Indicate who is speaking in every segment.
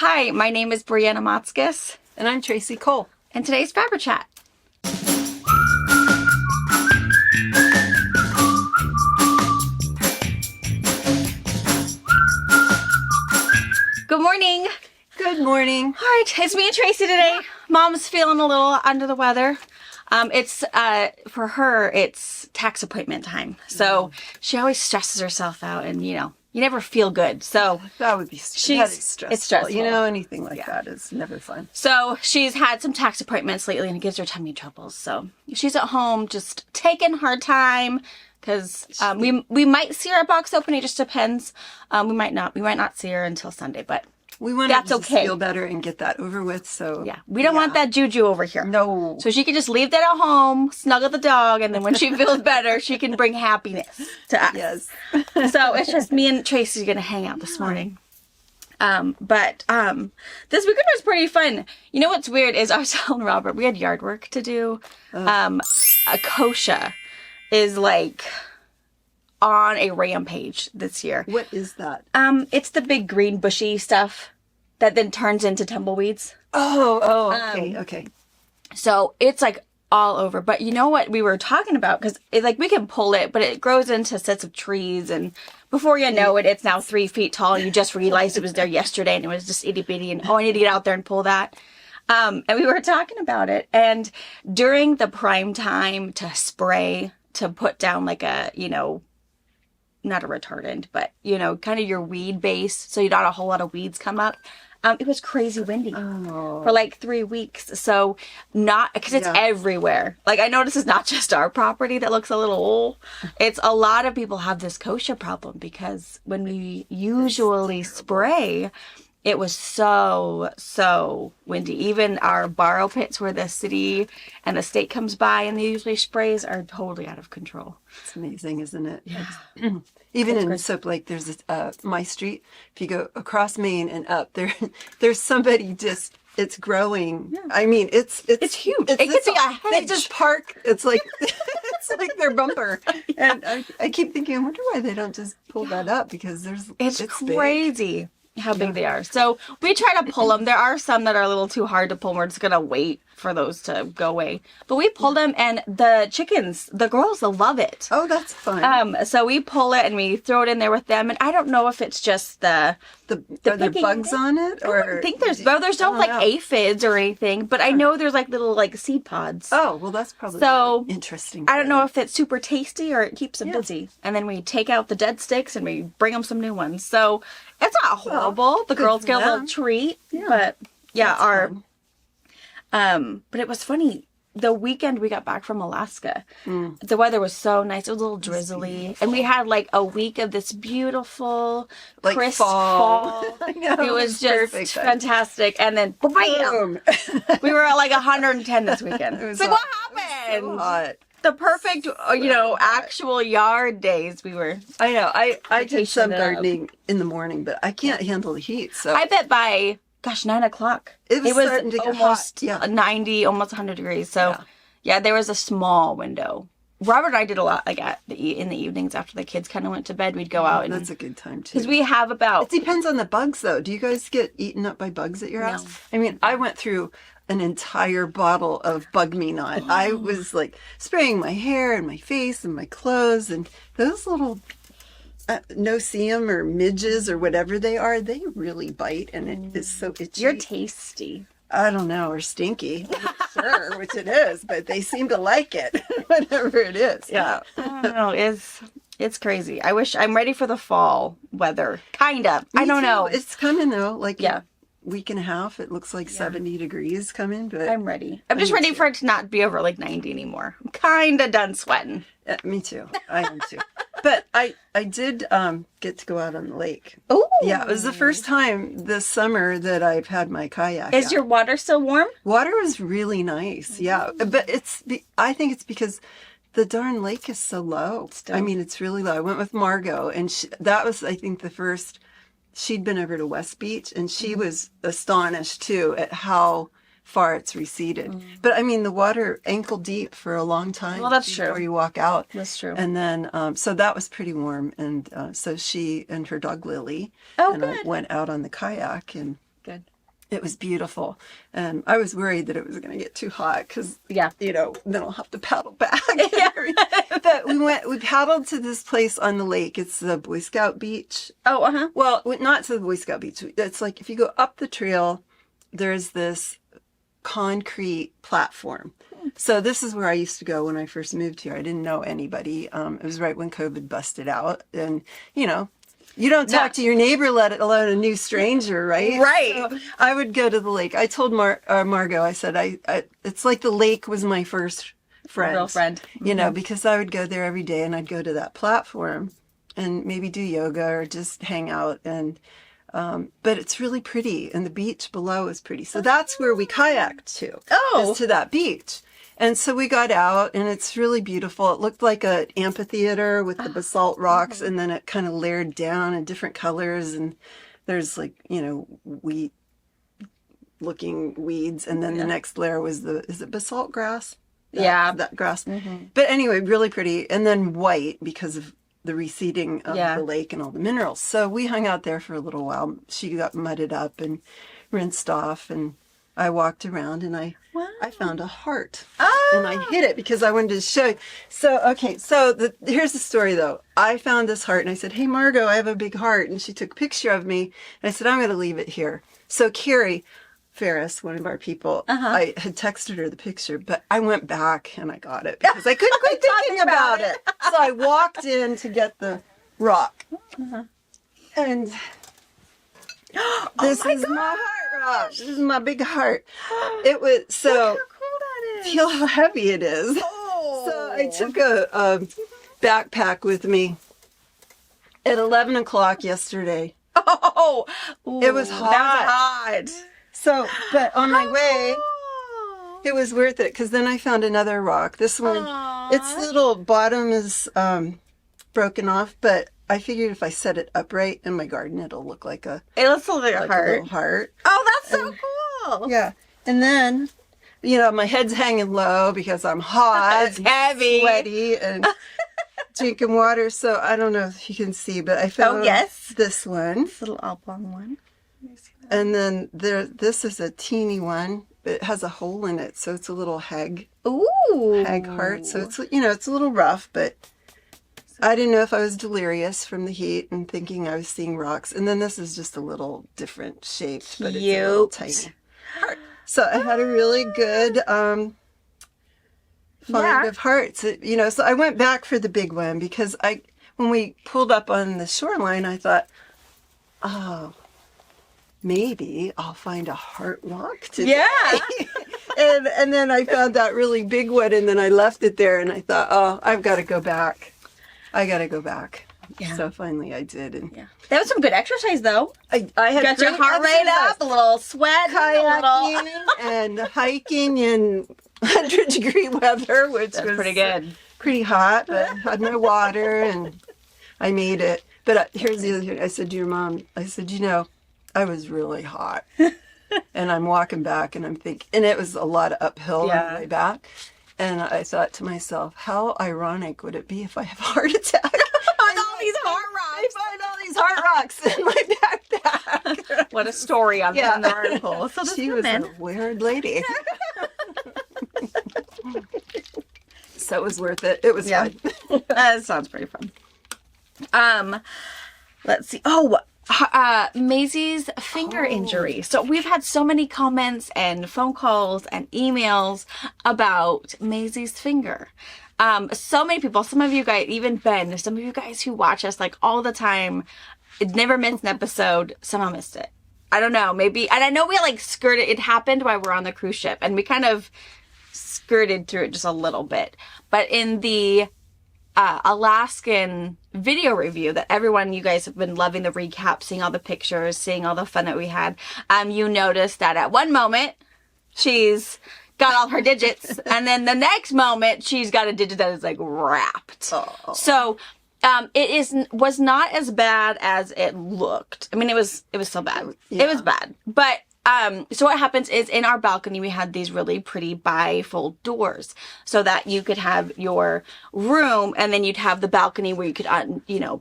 Speaker 1: Hi, my name is Brianna Motzkus.
Speaker 2: And I'm Tracy Cole.
Speaker 1: And today's FabriChat. Good morning.
Speaker 2: Good morning.
Speaker 1: All right, it's me and Tracy today. Mom's feeling a little under the weather. It's for her, it's tax appointment time. So she always stresses herself out, and you never feel good. So
Speaker 2: that would be stressful. It's stressful. Anything like that is never fun.
Speaker 1: So she's had some tax appointments lately, and it gives her tummy troubles. So she's at home just taking her time, because we might see her at box opening. It just depends. We might not. We might not see her until Sunday, but
Speaker 2: we want to just feel better and get that over with. So
Speaker 1: we don't want that juju over here.
Speaker 2: No.
Speaker 1: So she can just leave that at home, snuggle the dog, and then when she feels better, she can bring happiness to us.
Speaker 2: Yes.
Speaker 1: So it's just me and Tracy going to hang out this morning. But this weekend was pretty fun. You know what's weird is I was telling Robert we had yard work to do. A kochia is like on a rampage this year.
Speaker 2: What is that?
Speaker 1: It's the big green bushy stuff that then turns into tumbleweeds.
Speaker 2: Okay.
Speaker 1: So it's like all over. But you know what we were talking about? Because we can pull it, but it grows into sets of trees, and before you know it, it's now 3 feet tall. And you just realized it was there yesterday, and it was just itty bitty. And I need to get out there and pull that. And we were talking about it, and during the prime time to spray, to put down like a not a retardant, but kind of your weed base, so you not a whole lot of weeds come up. It was crazy windy for like 3 weeks. So because it's everywhere. Like I noticed it's not just our property that looks a little old. It's a lot of people have this kochia problem, because when we usually spray, it was so windy. Even our borrow pits where the city and the state comes by and they usually sprays are totally out of control.
Speaker 2: It's amazing, isn't it?
Speaker 1: Yeah.
Speaker 2: Even in Soap Lake, there's this, my street. If you go across Main and up, there's somebody just, it's growing. Yeah. I mean, it's
Speaker 1: huge. It could be a hedge.
Speaker 2: They just park. It's like it's like their bumper. And I keep thinking, I wonder why they don't just pull that up, because it's
Speaker 1: crazy.
Speaker 2: Big.
Speaker 1: How big they are. So we try to pull them. There are some that are a little too hard to pull. We're just going to wait for those to go away. But we pull them, and the chickens, the girls, they'll love it.
Speaker 2: Oh, that's fun.
Speaker 1: So we pull it and we throw it in there with them. And I don't know if it's just
Speaker 2: are there bugs on it? Or
Speaker 1: I think there's no aphids or anything, but I know there's like little seed pods.
Speaker 2: Oh, well, that's probably interesting.
Speaker 1: I don't know if it's super tasty or it keeps them busy. And then we take out the dead sticks and we bring them some new ones. So it's not horrible. The girls get a little treat. Yeah. But but it was funny. The weekend we got back from Alaska, the weather was so nice. It was a little drizzly. And we had like a week of this beautiful, crisp fall.
Speaker 2: I know,
Speaker 1: it was just fantastic. And then, boom! We were at like 110 this weekend. It's like, what happened?
Speaker 2: So hot.
Speaker 1: The perfect, actual yard days we were.
Speaker 2: I know. I did some gardening in the morning, but I can't handle the heat. So
Speaker 1: I bet by 9 o'clock.
Speaker 2: It was starting to get
Speaker 1: almost
Speaker 2: hot. Yeah.
Speaker 1: 90, almost 100 degrees. So there was a small window. Robert and I did a lot in the evenings after the kids kind of went to bed. We'd go out.
Speaker 2: That's a good time too.
Speaker 1: Because we have about...
Speaker 2: It depends on the bugs though. Do you guys get eaten up by bugs at your house? I mean, I went through an entire bottle of Bug Me Not. I was like spraying my hair and my face and my clothes, and those little no-see-em or midges or whatever they are, they really bite, and it is so itchy.
Speaker 1: You're tasty.
Speaker 2: I don't know, or stinky. I'm not sure which it is, but they seem to like it, whatever it is.
Speaker 1: Yeah. I don't know. It's crazy. I'm ready for the fall weather. Kind of. I don't know.
Speaker 2: It's coming though. Week and a half, it looks like 70 degrees coming, but
Speaker 1: I'm ready. I'm just ready for it to not be over like 90 anymore. I'm kind of done sweating.
Speaker 2: Me too. I am too. But I did get to go out on the lake.
Speaker 1: Oh,
Speaker 2: yeah! It was the first time this summer that I've had my kayak.
Speaker 1: Is your water still warm?
Speaker 2: Water was really nice. Yeah, but I think it's because the darn lake is so low. Still. I mean, it's really low. I went with Margot, and that was, I think, the first. She'd been over to West Beach, and she was astonished too at how far it's receded. But I mean, the water ankle deep for a long time.
Speaker 1: Well, that's true.
Speaker 2: Before you walk out.
Speaker 1: That's true.
Speaker 2: And then, so that was pretty warm. And so she and her dog Lily
Speaker 1: I went
Speaker 2: out on the kayak, and
Speaker 1: good.
Speaker 2: It was beautiful. And I was worried that it was going to get too hot because,
Speaker 1: Yeah.
Speaker 2: you know, then I'll have to paddle back. But we paddled to this place on the lake. It's the Boy Scout beach.
Speaker 1: Oh, uh-huh.
Speaker 2: Well, not to the Boy Scout beach. It's like if you go up the trail, there's this concrete platform. So this is where I used to go when I first moved here. I didn't know anybody. It was right when COVID busted out. And, you know, you don't talk to your neighbor, let alone a new stranger, right?
Speaker 1: Right.
Speaker 2: So I would go to the lake. I told Margot, I said, it's like the lake was my first friend.
Speaker 1: Real friend.
Speaker 2: You know, because I would go there every day and I'd go to that platform and maybe do yoga or just hang out. And but it's really pretty, and the beach below is pretty. So that's where we kayaked to.
Speaker 1: Oh.
Speaker 2: Is to that beach. And so we got out, and it's really beautiful. It looked like an amphitheater with the basalt rocks, and then it kind of layered down in different colors. And there's like, you know, looking weeds. And then the next layer was is it basalt grass? That grass. Mm-hmm. But anyway, really pretty. And then white because of the receding of the lake and all the minerals. So we hung out there for a little while. She got mudded up and rinsed off, and I walked around and I found a heart. And I hid it because I wanted to show you. So, okay, so here's the story though. I found this heart and I said, hey, Margot, I have a big heart. And she took a picture of me and I said, I'm going to leave it here. So Carrie Ferris, one of our people, I had texted her the picture, but I went back and I got it because I couldn't quit thinking about it. So I walked in to get the rock. And this is my heart rock. This is my big heart. It was so.
Speaker 1: Look how cool that is.
Speaker 2: Feel how heavy it is.
Speaker 1: Oh.
Speaker 2: So I took a backpack with me at 11 o'clock yesterday.
Speaker 1: Oh,
Speaker 2: it was hot.
Speaker 1: That was hot.
Speaker 2: So, but on my way, it was worth it because then I found another rock. This one, its little bottom is broken off, but I figured if I set it upright in my garden, it'll look like
Speaker 1: it looks like a heart.
Speaker 2: A little heart.
Speaker 1: Oh, that's so cool.
Speaker 2: Yeah. And then, you know, my head's hanging low because I'm hot.
Speaker 1: It's heavy.
Speaker 2: Sweaty and drinking water. So I don't know if you can see, but I found this one.
Speaker 1: This little oblong one.
Speaker 2: And then this is a teeny one. It has a hole in it, so it's a little hag heart. So it's, you know, it's a little rough, but I didn't know if I was delirious from the heat and thinking I was seeing rocks. And then this is just a little different shaped, but it's a little tiny heart. So I had a really good find of hearts. You know, so I went back for the big one because when we pulled up on the shoreline, I thought, oh, maybe I'll find a heart rock today.
Speaker 1: Yeah.
Speaker 2: and then I found that really big one, and then I left it there, and I thought, oh, I've got to go back. I got to go back. Yeah. So finally I did. And
Speaker 1: that was some good exercise, though.
Speaker 2: I had
Speaker 1: got your heart rate up, a little sweat,
Speaker 2: kayaking, and hiking in 100-degree weather, which was
Speaker 1: pretty good.
Speaker 2: Pretty hot, but I had my water, and I made it. But here's the other thing. I said to your mom, I said, you know, I was really hot. And I'm walking back and I'm thinking, and it was a lot of uphill on the way back. And I thought to myself, how ironic would it be if I have a heart attack?
Speaker 1: With all these heart rocks.
Speaker 2: I find all these heart rocks in my backpack.
Speaker 1: What a story on the article. So
Speaker 2: she was a weird lady. So it was worth it. It was fun.
Speaker 1: That sounds pretty fun. Let's see. Maisie's finger injury. So we've had so many comments and phone calls and emails about Maisie's finger. So many people, some of you guys, even Ben, some of you guys who watch us like all the time, never missed an episode, somehow missed it. I don't know, maybe, and I know we like skirted, it happened while we were on the cruise ship and we kind of skirted through it just a little bit. But in the Alaskan video review that everyone, you guys have been loving the recap, seeing all the pictures, seeing all the fun that we had. You noticed that at one moment she's got all her digits and then the next moment she's got a digit that is like wrapped. Oh. So was not as bad as it looked. I mean, it was still bad. Yeah. It was bad, but So what happens is in our balcony, we had these really pretty bifold doors so that you could have your room and then you'd have the balcony where you could,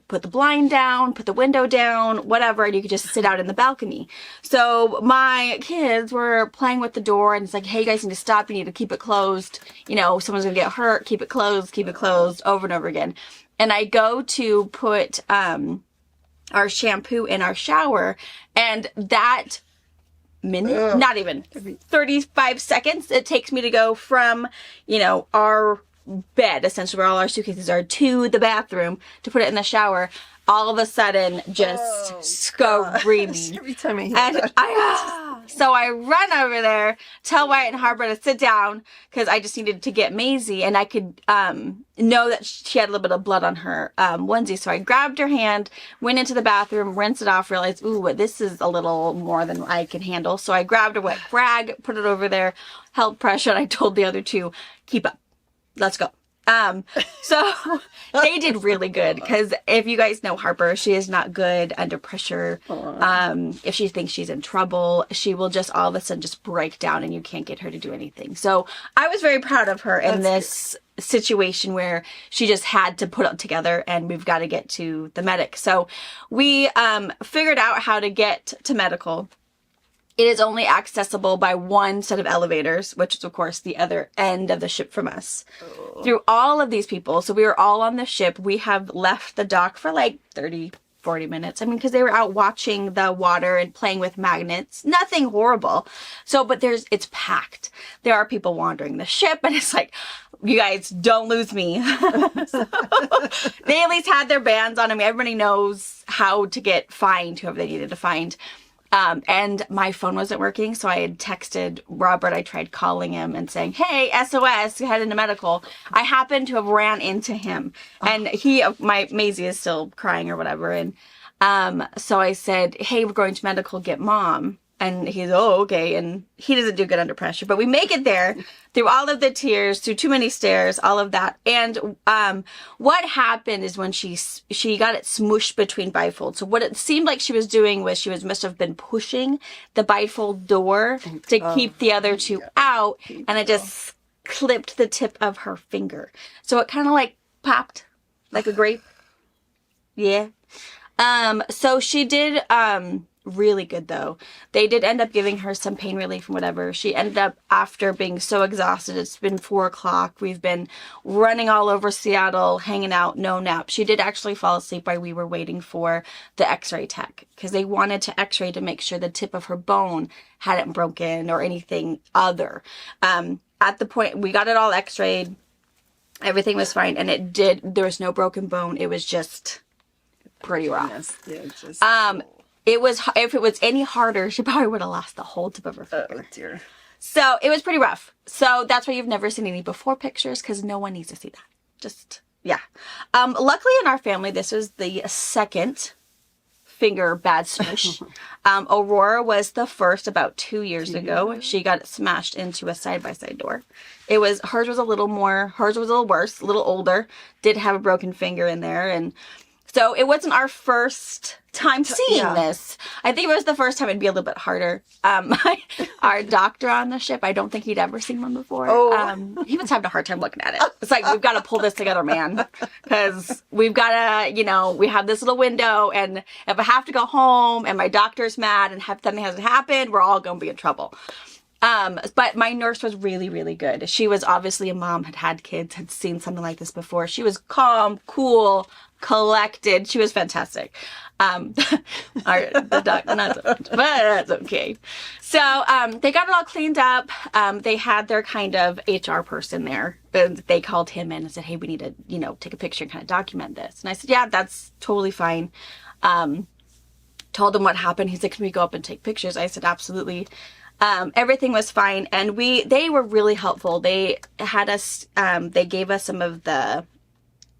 Speaker 1: put the blind down, put the window down, whatever, and you could just sit out in the balcony. So my kids were playing with the door and it's like, hey, you guys need to stop. You need to keep it closed. Someone's going to get hurt. Keep it closed over and over again. And I go to put, our shampoo in our shower and that minute, not even 35 seconds it takes me to go from, our bed, essentially where all our suitcases are, to the bathroom to put it in the shower. All of a sudden, just screaming.
Speaker 2: Every time I hear that.
Speaker 1: So I run over there, tell Wyatt and Harper to sit down because I just needed to get Maisie, and I could know that she had a little bit of blood on her onesie. So I grabbed her hand, went into the bathroom, rinsed it off, realized, ooh, this is a little more than I can handle. So I grabbed a wet rag, put it over there, held pressure, and I told the other two, keep up. Let's go. So they did really good because if you guys know Harper, she is not good under pressure. If she thinks she's in trouble, she will just all of a sudden just break down and you can't get her to do anything. So I was very proud of her in this situation where she just had to put it together and we've got to get to the medic. So we figured out how to get to medical. It is only accessible by one set of elevators, which is, of course, the other end of the ship from us. Through all of these people, so we were all on the ship. We have left the dock for like 30, 40 minutes. Because they were out watching the water and playing with magnets. Nothing horrible. So, but it's packed. There are people wandering the ship, and it's like, you guys, don't lose me. So, they at least had their bands on them. Everybody knows how to get fined, whoever they needed to find. And my phone wasn't working, so I had texted Robert. I tried calling him and saying, hey, SOS, head into medical. I happened to have ran into him, and Maisie is still crying or whatever. And, so I said, hey, we're going to medical, get mom. And he's, oh, okay. And he doesn't do good under pressure, but we make it there through all of the tears, through too many stairs, all of that. And, what happened is when she got it smooshed between bifolds. So what it seemed like she was doing was must have been pushing the bifold door to keep the other two out. And it just clipped the tip of her finger. So it kind of like popped like a grape. Yeah. So she did, really good though. They did end up giving her some pain relief and whatever. She ended up, after being so exhausted, it's been 4:00. We've been running all over Seattle, hanging out, no nap. She did actually fall asleep while we were waiting for the x-ray tech because they wanted to x-ray to make sure the tip of her bone hadn't broken or anything other. At the point we got it all x-rayed, everything was fine, and there was no broken bone. It was just pretty rough. If it was any harder, she probably would have lost the whole tip of her finger.
Speaker 2: Oh, dear.
Speaker 1: So it was pretty rough. So that's why you've never seen any before pictures, because no one needs to see that. Just, yeah. Luckily in our family, this was the second finger bad smush. Aurora was the first about 2 years ago. She got smashed into a side-by-side door. Hers was a little worse, a little older, did have a broken finger in there, and so it wasn't our first time seeing this. I think it was the first time it'd be a little bit harder. Our doctor on the ship, I don't think he'd ever seen one before. He was having a hard time looking at it. It's like, we've got to pull this together, man. Because we've got to, we have this little window, and if I have to go home and my doctor's mad and something hasn't happened, we're all going to be in trouble. But my nurse was really, really good. She was obviously a mom, had kids, had seen something like this before. She was calm, cool, collected. She was fantastic. The doctor, not so much, but that's okay. So, they got it all cleaned up. They had their kind of HR person there. They called him in and said, hey, we need to, take a picture and kind of document this. And I said, yeah, that's totally fine. Told him what happened. He said, can we go up and take pictures? I said, absolutely. Everything was fine. And they were really helpful. They had us, they gave us some of the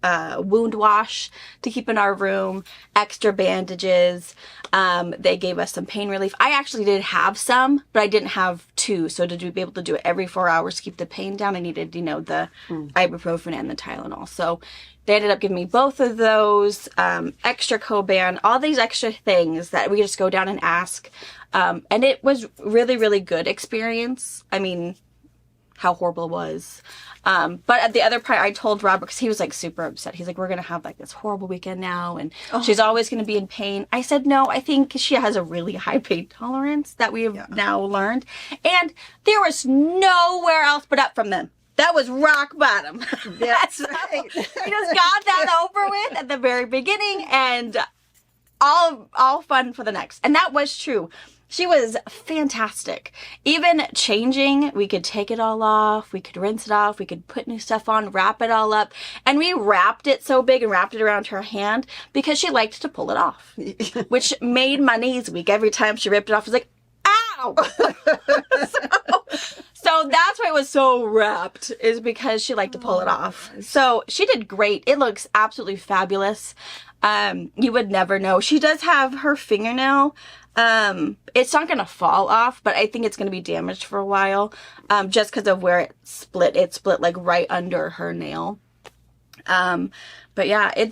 Speaker 1: wound wash to keep in our room, extra bandages. They gave us some pain relief. I actually did have some, but I didn't have 2. So to be able to do it every 4 hours to keep the pain down, I needed, you know, the ibuprofen and the Tylenol. So they ended up giving me both of those, extra Coban, all these extra things that we just go down and ask. And it was really, really good experience. I mean, how horrible it was. But at the other part, I told Robert, because he was like super upset. He's like, we're going to have like this horrible weekend now, and she's always going to be in pain. I said, no, I think she has a really high pain tolerance that we have now learned. And there was nowhere else but up from them. That was rock bottom.
Speaker 2: That's
Speaker 1: so
Speaker 2: right.
Speaker 1: we just got that over with at the very beginning, and all fun for the next. And that was true. She was fantastic. Even changing, we could take it all off, we could rinse it off, we could put new stuff on, wrap it all up. And we wrapped it so big and wrapped it around her hand because she liked to pull it off, which made my knees weak. Every time she ripped it off, I was like, ow! So that's why it was so wrapped, is because she liked to pull it off. So she did great. It looks absolutely fabulous. You would never know. She does have her fingernail. It's not going to fall off, but I think it's going to be damaged for a while, just because of where it split. It split like right under her nail. But yeah, it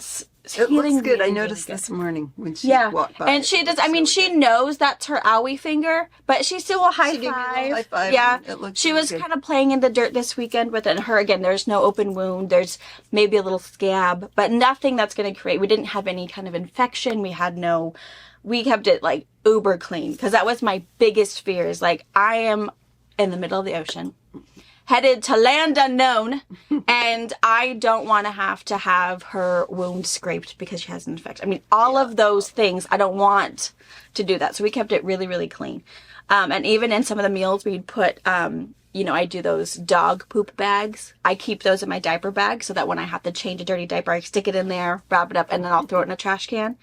Speaker 2: looks good.
Speaker 1: really,
Speaker 2: I noticed
Speaker 1: really
Speaker 2: this morning when she
Speaker 1: yeah.
Speaker 2: walked by.
Speaker 1: And she does, I mean, she knows that's her owie finger, but she still will high
Speaker 2: She gave me a
Speaker 1: five.
Speaker 2: little high five,
Speaker 1: Yeah.
Speaker 2: and it looked
Speaker 1: She
Speaker 2: really
Speaker 1: was
Speaker 2: good.
Speaker 1: kind of playing in the dirt this weekend with it. And her, again, there's no open wound. There's maybe a little scab, but nothing that's going to create, we didn't have any kind of infection. We kept it like uber clean, because that was my biggest fear, is like, I am in the middle of the ocean, headed to land unknown, and I don't want to have her wound scraped because she has an infection. I mean, all of those things, I don't want to do that. So we kept it really, really clean. And even in some of the meals, we'd put, you know, I do those dog poop bags. I keep those in my diaper bag so that when I have to change a dirty diaper, I stick it in there, wrap it up, and then I'll throw it in a trash can.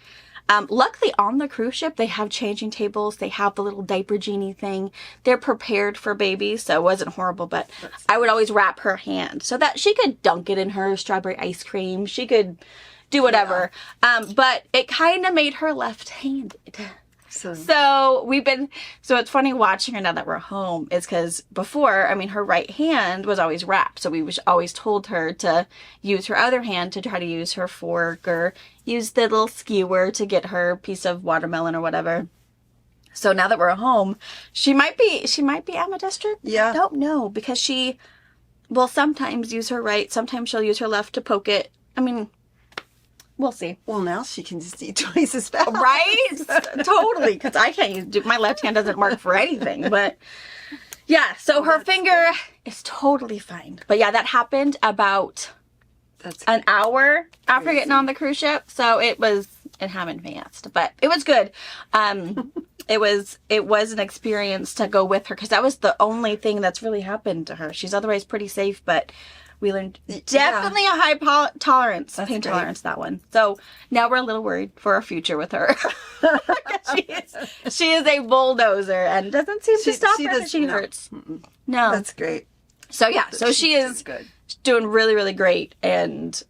Speaker 1: Luckily on the cruise ship, they have changing tables. They have the little diaper genie thing. They're prepared for babies, so it wasn't horrible, but I would always wrap her hand so that she could dunk it in her strawberry ice cream. She could do whatever. But it kind of made her left-handed. So it's funny watching her now that we're home, is because before, I mean, her right hand was always wrapped. So we always told her to use her other hand to try to use her fork, or use the little skewer to get her piece of watermelon or whatever. So now that we're home, she might be ambidextrous.
Speaker 2: Yeah.
Speaker 1: I don't know, because she will sometimes use her right, sometimes she'll use her left to poke it. I mean, we'll see.
Speaker 2: Well, now she can just eat twice as fast.
Speaker 1: Right? Totally. Because I can't my left hand doesn't work for anything. But yeah, so her finger is totally fine. But yeah, that happened about an hour after getting on the cruise ship. So it happened fast, but it was good. It was an experience to go with her, because that was the only thing that's really happened to her. She's otherwise pretty safe, but we learned definitely a high pain tolerance, that one. So now we're a little worried for our future with her. she is a bulldozer and doesn't seem to stop her if she hurts. No.
Speaker 2: That's great.
Speaker 1: So yeah, so she is
Speaker 2: good.
Speaker 1: Doing really, really great, and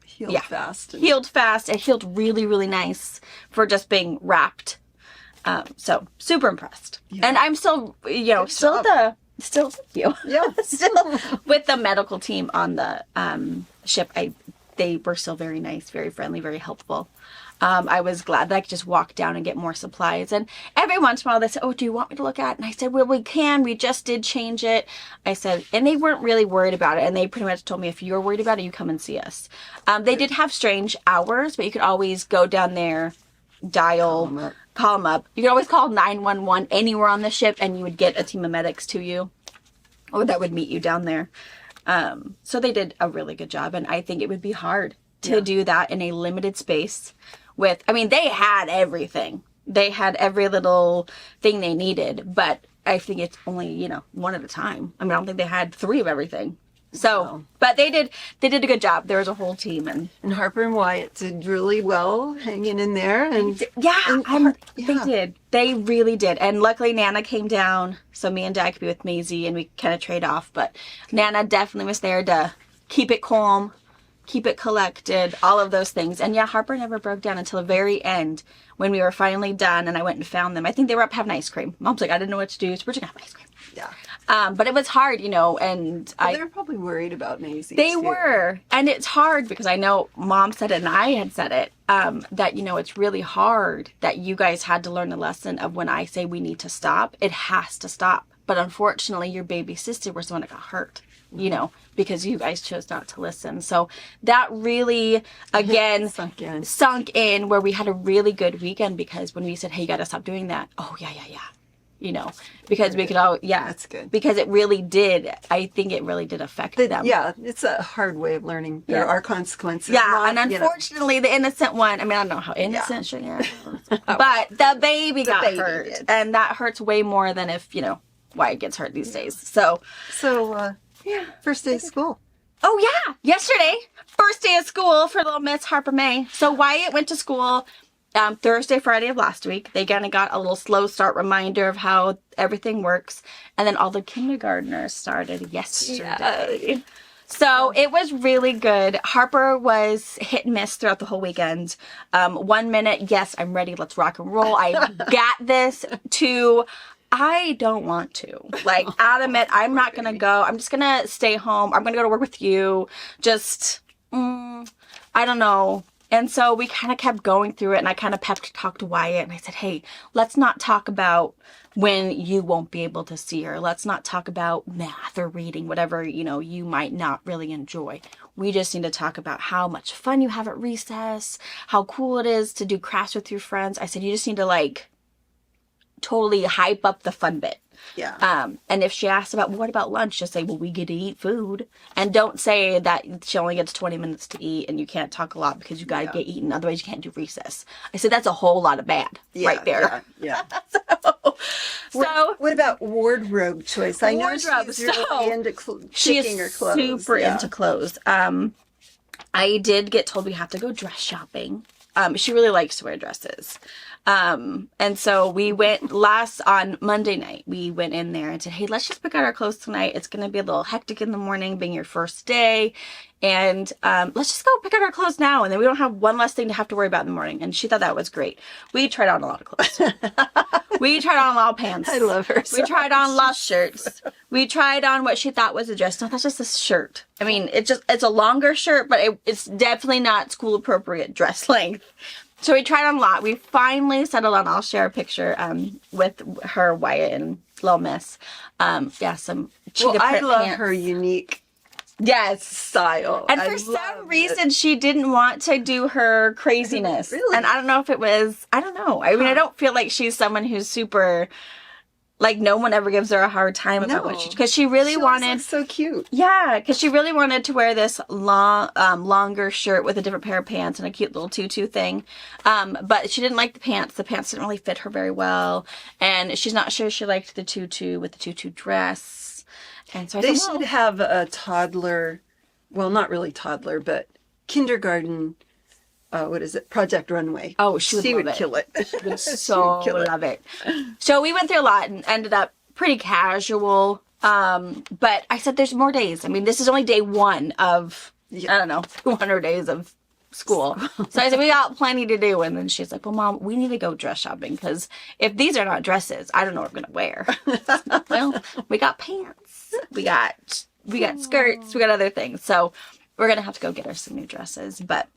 Speaker 2: Healed fast.
Speaker 1: Healed fast, and healed really, really nice for just being wrapped. So super impressed. Yeah. And I'm still, still thank you.
Speaker 2: Yeah.
Speaker 1: Still with the medical team on the ship. They were still very nice, very friendly, very helpful. I was glad that I could just walk down and get more supplies. And every once in a while they said, "Oh, do you want me to look at it?" And I said, "Well, we can. We just did change it." I said, and they weren't really worried about it. And they pretty much told me, if you're worried about it, you come and see us. They did have strange hours, but you could always go down there, dial, call them up. You could always call 911 anywhere on the ship, and you would get a team of medics to you, or that would meet you down there. So they did a really good job, and I think it would be hard to do that in a limited space they had everything. They had every little thing they needed, but I think it's only, one at a time. I don't think they had 3 of everything. So, but they did a good job. There was a whole team, and
Speaker 2: Harper and Wyatt did really well hanging in there. And
Speaker 1: they did. They really did. And luckily Nana came down, so me and Dad could be with Maisie, and we kind of trade off. But Nana definitely was there to keep it calm, keep it collected, all of those things. And yeah, Harper never broke down until the very end when we were finally done and I went and found them. I think they were up having ice cream. Mom's like, I didn't know what to do, so we're just gonna have ice cream.
Speaker 2: Yeah.
Speaker 1: But it was hard, you know, and
Speaker 2: They were probably worried about Maisie.
Speaker 1: They
Speaker 2: too.
Speaker 1: were. And it's hard because I know Mom said it and I had said it, that, you know, it's really hard that you guys had to learn the lesson of when I say we need to stop, it has to stop. But unfortunately, your baby sister was the one that got hurt, you know, because you guys chose not to listen. So that really, again, sunk in where we had a really good weekend because when we said, hey, you got to stop doing that. Oh, yeah. You know, because we could all,
Speaker 2: That's good.
Speaker 1: Because it really did, I think it really did affect them.
Speaker 2: Yeah, it's a hard way of learning. There are consequences.
Speaker 1: Yeah, and unfortunately, the innocent one, I mean, I don't know how innocent she is, but the baby got hurt. Did. And that hurts way more than if, you know, Wyatt gets hurt these days. So,
Speaker 2: first day of school.
Speaker 1: Oh, yeah, yesterday, first day of school for little Miss Harper May. So Wyatt went to school Thursday, Friday of last week. They kind of got a little slow start reminder of how everything works. And then all the kindergartners started yesterday. Yeah. So it was really good. Harper was hit and miss throughout the whole weekend. 1 minute, yes, I'm ready. Let's rock and roll. I got this. To, I don't want to. Like, adamant, I'm not going to go. I'm just going to stay home. I'm going to go to work with you. Just, I don't know. And so we kind of kept going through it, and I kind of pep talked to Wyatt, and I said, hey, let's not talk about when you won't be able to see her. Let's not talk about math or reading, whatever, you know, you might not really enjoy. We just need to talk about how much fun you have at recess, how cool it is to do crafts with your friends. I said, you just need to, like, totally hype up the fun bit.
Speaker 2: Yeah.
Speaker 1: And if she asks about, well, what about lunch? Just say, well, we get to eat food. And don't say that she only gets 20 minutes to eat and you can't talk a lot because you got to get eaten. Otherwise, you can't do recess. I said, that's a whole lot of bad right there.
Speaker 2: Yeah.
Speaker 1: So
Speaker 2: what about wardrobe choice? I know she's really into picking her clothes.
Speaker 1: She is super into clothes. I did get told we have to go dress shopping. She really likes to wear dresses. And so we went on Monday night, we went in there and said, hey, let's just pick out our clothes tonight. It's going to be a little hectic in the morning, being your first day. And, let's just go pick out our clothes now. And then we don't have one less thing to have to worry about in the morning. And she thought that was great. We tried on a lot of clothes. We tried on a lot of pants.
Speaker 2: I love her.
Speaker 1: We tried on a lot of shirts. We tried on what she thought was a dress. No, that's just a shirt. I mean, it's a longer shirt, but it's definitely not school appropriate dress length. So we tried on a lot. We finally settled on, I'll share a picture with her, Wyatt, and Little Miss. Some cheetah print
Speaker 2: I love
Speaker 1: pants.
Speaker 2: her unique
Speaker 1: style. And for some reason, she didn't want to do her craziness.
Speaker 2: Really?
Speaker 1: And I don't know if it was, I don't know. I mean, I don't feel like she's someone who's super, like, no one ever gives her a hard time about what because she really wanted.
Speaker 2: So cute.
Speaker 1: Yeah, because she really wanted to wear this longer shirt with a different pair of pants and a cute little tutu thing. But she didn't like the pants. The pants didn't really fit her very well. And she's not sure she liked the tutu with the tutu dress. And so
Speaker 2: They should have a toddler, well, not really toddler, but kindergarten, Project Runway.
Speaker 1: Oh, she would
Speaker 2: kill it.
Speaker 1: She would so love it. So we went through a lot and ended up pretty casual. But I said there's more days. I mean, this is only day one of, I don't know, 200 days of school. So I said, we got plenty to do. And then she's like, well, Mom, we need to go dress shopping because if these are not dresses, I don't know what I'm going to wear. Well, we got pants. We got skirts. We got other things. So we're going to have to go get her some new dresses. But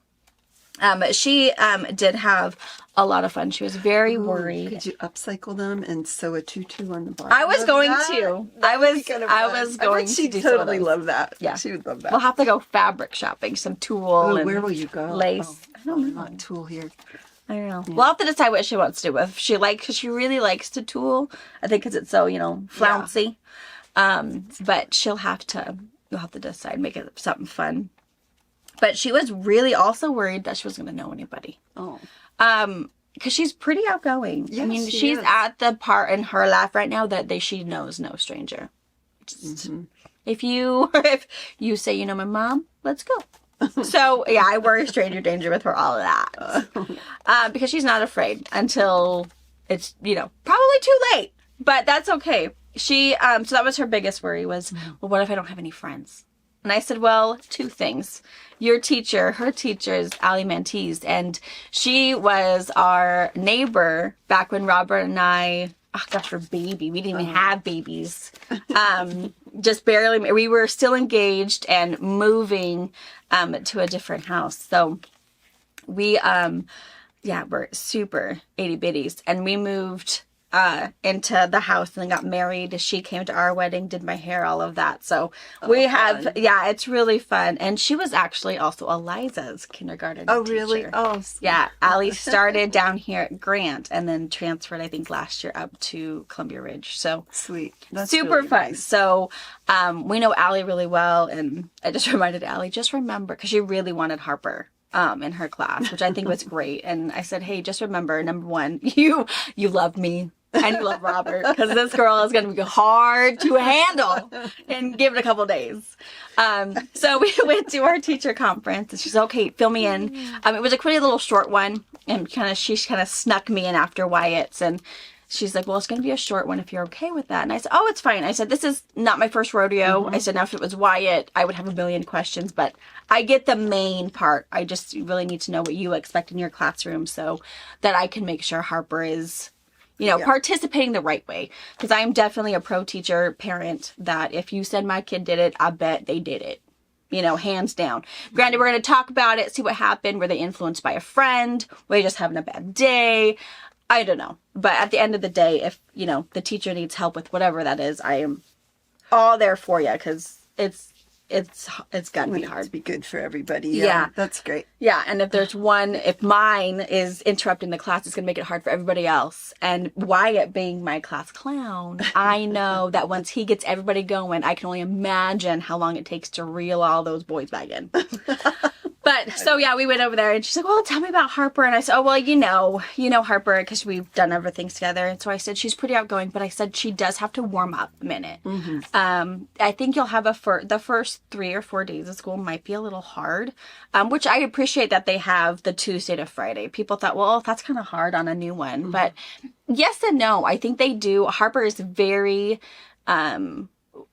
Speaker 1: she did have a lot of fun. She was very worried.
Speaker 2: Could you upcycle them and sew a tutu on the bottom?
Speaker 1: I was going to. I was going to.
Speaker 2: She'd totally love that.
Speaker 1: Yeah,
Speaker 2: she would love that.
Speaker 1: We'll have to go fabric shopping, some tulle.
Speaker 2: Where will you go?
Speaker 1: Lace. I don't know.
Speaker 2: Not tulle here.
Speaker 1: I don't know. Yeah. We'll have to decide what she wants to do. If she really likes to tulle, I think because it's so flouncy. But you'll have to decide, make it something fun. But she was really also worried that she wasn't going to know anybody. Oh. Because she's pretty outgoing.
Speaker 2: Yes,
Speaker 1: I mean, she's at the part in her life right now that she knows no stranger. Just, if you say, you know my mom, let's go. So, yeah, I worry stranger danger with her, all of that. Because she's not afraid until it's, probably too late. But that's okay. She, so that was her biggest worry was, well, what if I don't have any friends? And I said, well, two things. Your teacher, her teacher is Allie Mantees, and she was our neighbor back when Robert and I, oh gosh, we're baby. We didn't even have babies. Just barely. We were still engaged and moving to a different house. So we, we're super itty bitties. And we moved into the house and then got married. She came to our wedding, did my hair, all of that. So we have, fun. It's really fun. And she was actually also Eliza's kindergarten teacher.
Speaker 2: Really? Oh,
Speaker 1: yeah. Allie started down here at Grant and then transferred, I think, last year up to Columbia Ridge. So
Speaker 2: sweet. That's
Speaker 1: super
Speaker 2: really
Speaker 1: fun.
Speaker 2: Nice.
Speaker 1: So we know Allie really well. And I just reminded Allie, just remember, because she really wanted Harper in her class, which I think was great. And I said, hey, just remember, number one, you love me. And you love Robert, because this girl is going to be hard to handle and give it a couple days. So we went to our teacher conference, and she's okay, fill me in. It was a pretty little short one, and she kind of snuck me in after Wyatt's, and she's like, well, it's going to be a short one if you're okay with that. And I said, oh, it's fine. I said, this is not my first rodeo. I said, now if it was Wyatt, I would have a million questions, but I get the main part. I just really need to know what you expect in your classroom so that I can make sure Harper is participating the right way. Because I'm definitely a pro teacher parent that if you said my kid did it, I bet they did it. Hands down. Granted, we're going to talk about it, see what happened. Were they influenced by a friend? Were they just having a bad day? I don't know. But at the end of the day, if, the teacher needs help with whatever that is, I am all there for you, because it's gotta be hard.
Speaker 2: To be good for everybody.
Speaker 1: Yeah.
Speaker 2: That's great.
Speaker 1: Yeah. And if mine is interrupting the class, it's going to make it hard for everybody else. And Wyatt being my class clown, I know that once he gets everybody going, I can only imagine how long it takes to reel all those boys back in. But so we went over there, and she's like, well, tell me about Harper. And I said, oh, well, you know Harper, because we've done everything together. And so I said, she's pretty outgoing, but I said she does have to warm up a minute. I think you'll have the first 3 or 4 days of school might be a little hard, which I appreciate that they have the Tuesday to Friday. People thought, well, that's kind of hard on a new one. But yes and no. I think they do. Harper is very...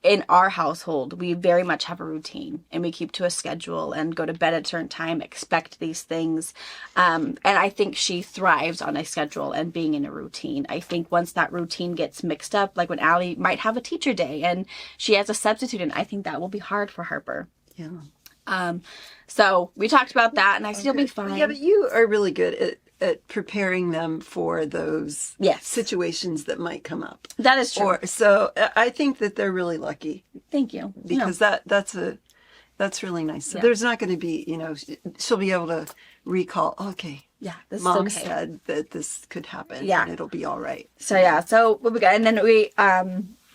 Speaker 1: in our household, we very much have a routine, and we keep to a schedule and go to bed at a certain time, expect these things. And I think she thrives on a schedule and being in a routine. I think once that routine gets mixed up, like when Allie might have a teacher day and she has a substitute, and I think that will be hard for Harper.
Speaker 2: Yeah.
Speaker 1: So we talked about that, and I said, you'll be fine.
Speaker 2: Yeah, but you are really good at preparing them for those situations that might come up.
Speaker 1: That is true.
Speaker 2: So I think that they're really lucky.
Speaker 1: Thank you.
Speaker 2: Because that's really nice. So there's not going to be, she'll be able to recall, okay,
Speaker 1: this
Speaker 2: Mom
Speaker 1: is okay.
Speaker 2: said that this could happen, and it'll be all right.
Speaker 1: So what we got, and then we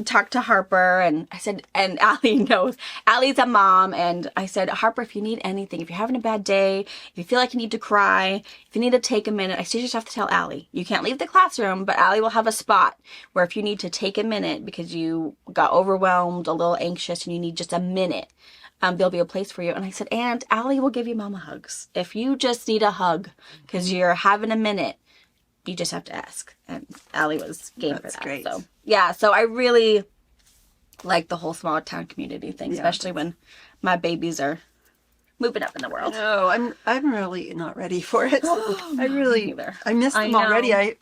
Speaker 1: talked to Harper, and I said, and Allie knows, Allie's a mom, and I said, Harper, if you need anything, if you're having a bad day, if you feel like you need to cry, if you need to take a minute, I still just have to tell Allie. You can't leave the classroom, but Allie will have a spot where if you need to take a minute because you got overwhelmed, a little anxious, and you need just a minute, there'll be a place for you. And I said, and Allie will give you mama hugs. If you just need a hug because you're having a minute, you just have to ask. And Allie was game for that. Great. So so I really like the whole small town community thing, especially when my babies are moving up in the world.
Speaker 2: No, I'm really not ready for it. I missed them already. I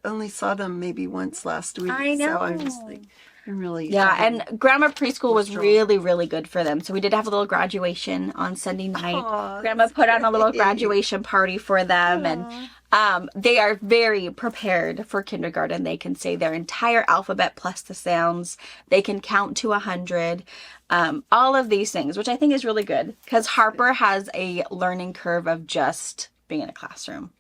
Speaker 2: only saw them maybe once last week. I know. So I'm just like, I'm really
Speaker 1: and Grandma Preschool was really, really good for them. So we did have a little graduation on Sunday night. Grandma put on a little graduation party for them, and they are very prepared for kindergarten. They can say their entire alphabet plus the sounds. They can count to 100. All of these things, which I think is really good, because Harper has a learning curve of just being in a classroom.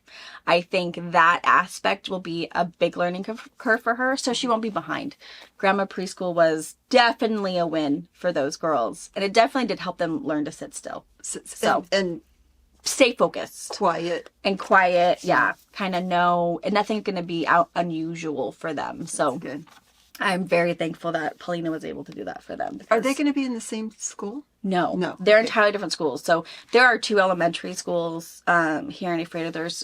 Speaker 1: I think that aspect will be a big learning curve for her, so she won't be behind. Grandma Preschool was definitely a win for those girls, and it definitely did help them learn to sit still.
Speaker 2: And
Speaker 1: stay focused.
Speaker 2: Quiet.
Speaker 1: Kind of know, and nothing's going to be unusual for them. So
Speaker 2: good.
Speaker 1: I'm very thankful that Paulina was able to do that for them.
Speaker 2: Are they going to be in the same school?
Speaker 1: No. They're entirely different schools. So there are 2 elementary schools here in Ephrata. There's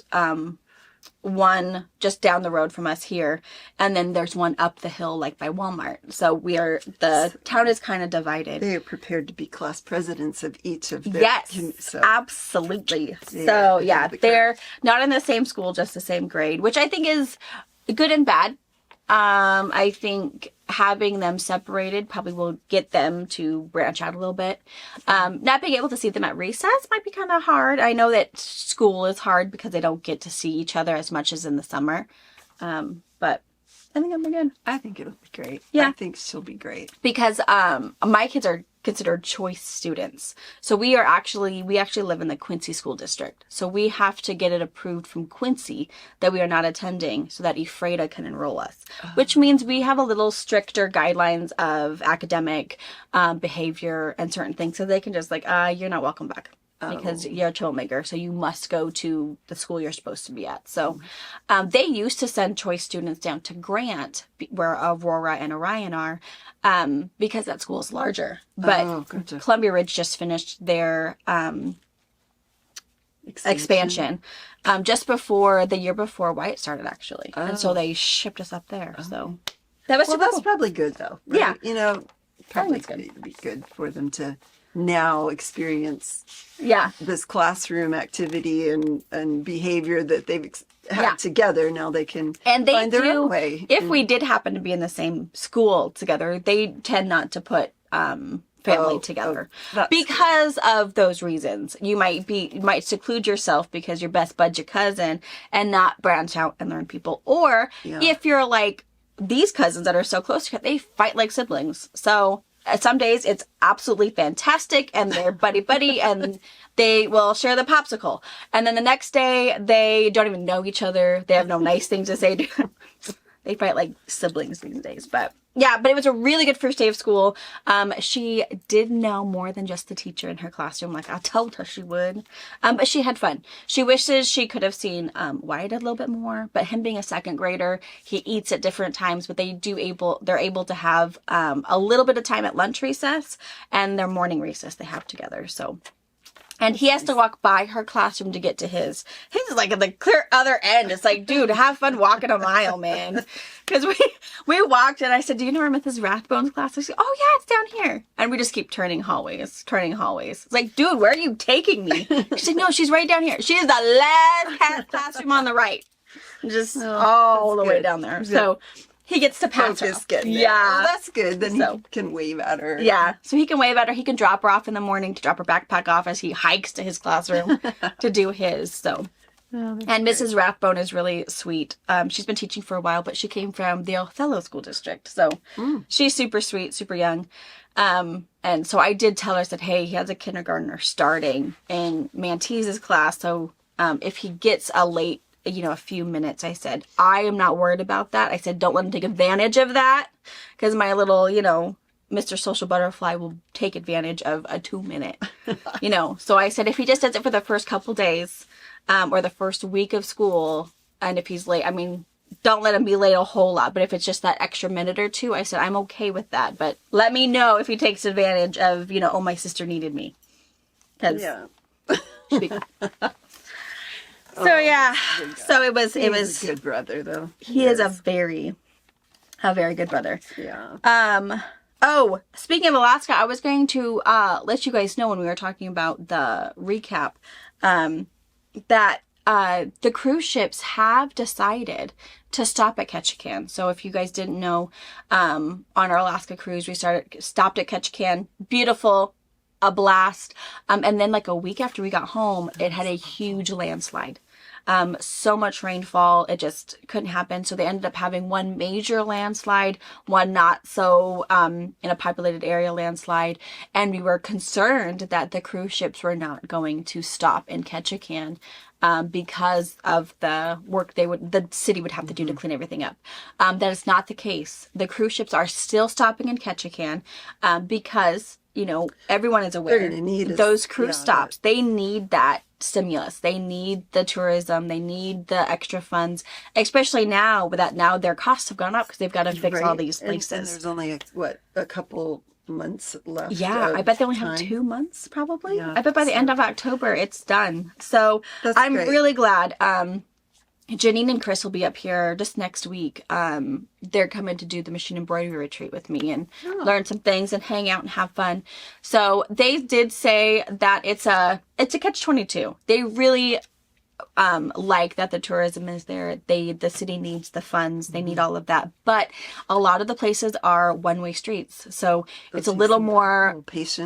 Speaker 1: one just down the road from us here, and then there's one up the hill, like by Walmart. So the town is kind of divided.
Speaker 2: They are prepared to be class presidents of each of their.
Speaker 1: Yes, absolutely. So yeah, they're not in the same school, just the same grade, which I think is good and bad. I think having them separated probably will get them to branch out a little bit. Not being able to see them at recess might be kind of hard. I know that school is hard because they don't get to see each other as much as in the summer. But I think it'll be good.
Speaker 2: I think it'll be great.
Speaker 1: Yeah.
Speaker 2: I think she'll be great.
Speaker 1: Because my kids are considered choice students. So we actually live in the Quincy School District. So we have to get it approved from Quincy that we are not attending so that Ephrata can enroll us. Which means we have a little stricter guidelines of academic behavior and certain things. So they can just you're not welcome back. Because you're a troublemaker, so you must go to the school you're supposed to be at. So they used to send choice students down to Grant, where Aurora and Orion are, because that school is larger. But Columbia Ridge just finished their expansion just before the year before Wyatt started, actually. And so they shipped us up there. So that was
Speaker 2: that's probably good, though. Right?
Speaker 1: Yeah.
Speaker 2: You know, probably it'd be good for them to now experience this classroom activity and behavior that they've had together. Now they can find their own way.
Speaker 1: If we did happen to be in the same school together, they tend not to put family together because of those reasons. You might seclude yourself because your best bud's your cousin and not branch out and learn people. Or if you're like these cousins that are so close, they fight like siblings. So some days it's absolutely fantastic and they're buddy and they will share the popsicle. And then the next day they don't even know each other. They have no nice things to say. They fight like siblings these days. But it was a really good first day of school. She did know more than just the teacher in her classroom. Like I told her she would. But she had fun. She wishes she could have seen Wyatt a little bit more. But him being a second grader, he eats at different times. But they're able to have a little bit of time at lunch recess and their morning recess they have together. So. And he has to walk by her classroom to get to his. His is like at the clear other end. It's like, dude, have fun walking a mile, man. Because we walked and I said, do you know where Mrs. Rathbone's class is? Oh, yeah, it's down here. And we just keep turning hallways. It's like, dude, where are you taking me? She's like, no, she's right down here. She is the last classroom on the right. Just all the way down there. So he gets to pass her.
Speaker 2: Yeah. That's good. Then he can wave at her.
Speaker 1: Yeah. So he can wave at her. He can drop her off in the morning to drop her backpack off as he hikes to his classroom to do his. So. And Mrs. Rathbone is really sweet. She's been teaching for a while, but she came from the Othello School District. So she's super sweet, super young. And so I did tell her, I said, hey, he has a kindergartner starting in Mantese's class. So if he gets a few minutes, I said, I am not worried about that. I said, don't let him take advantage of that because my little, Mr. Social Butterfly will take advantage of a 2-minute, So I said, if he just does it for the first couple days or the first week of school, and if he's late, don't let him be late a whole lot. But if it's just that extra minute or two, I said, I'm okay with that. But let me know if he takes advantage of, oh, my sister needed me. Because she'd be good. So so it was
Speaker 2: a good brother though.
Speaker 1: He is a very good brother.
Speaker 2: Yeah.
Speaker 1: Speaking of Alaska, I was going to let you guys know when we were talking about the recap that the cruise ships have decided to stop at Ketchikan. So if you guys didn't know, on our Alaska cruise we stopped at Ketchikan. Beautiful. A blast. And then like a week after we got home, it had a huge landslide. So much rainfall, it just couldn't happen. So they ended up having one major landslide, one not so in a populated area landslide. And we were concerned that the cruise ships were not going to stop in Ketchikan because of the work the city would have to do to clean everything up. That is not the case. The cruise ships are still stopping in Ketchikan because everyone is aware.
Speaker 2: They're gonna need
Speaker 1: those cruise stops. They need that stimulus. They need the tourism. They need the extra funds, especially now that their costs have gone up because they've got to fix all these places.
Speaker 2: And there's only a couple months left.
Speaker 1: Yeah, I bet they only have 2 months probably. Yeah, I bet by the end of October it's done. So I'm really glad. Janine and Chris will be up here just next week. They're coming to do the machine embroidery retreat with me and learn some things and hang out and have fun. So they did say that it's a catch-22. They really like that the tourism is there. The city needs the funds. They need all of that. But a lot of the places are one-way streets. So it's a little more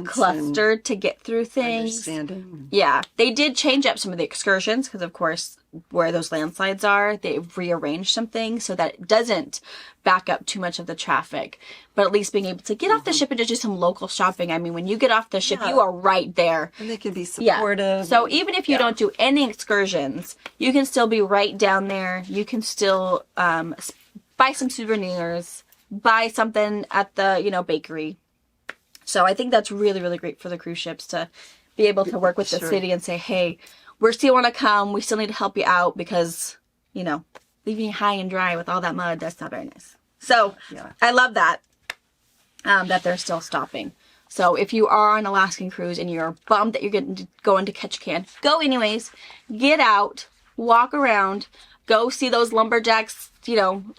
Speaker 1: clustered to get through things.
Speaker 2: Understanding.
Speaker 1: Yeah. They did change up some of the excursions because, of course, where those landslides are, they've rearranged some things so that it doesn't back up too much of the traffic. But at least being able to get off the ship and just do some local shopping. I mean, when you get off the ship, you are right there.
Speaker 2: And they can be supportive.
Speaker 1: Yeah. So even if you don't do any excursions, you can still be right down there. You can still buy some souvenirs, buy something at the, bakery. So I think that's really, really great for the cruise ships to be able to work with the city and say, hey, we still want to come. We still need to help you out because, leaving you high and dry with all that mud, that's not very nice. So I love that, that they're still stopping. So if you are on an Alaskan cruise and you're bummed that you're going to Ketchikan, go anyways. Get out, walk around, go see those lumberjacks,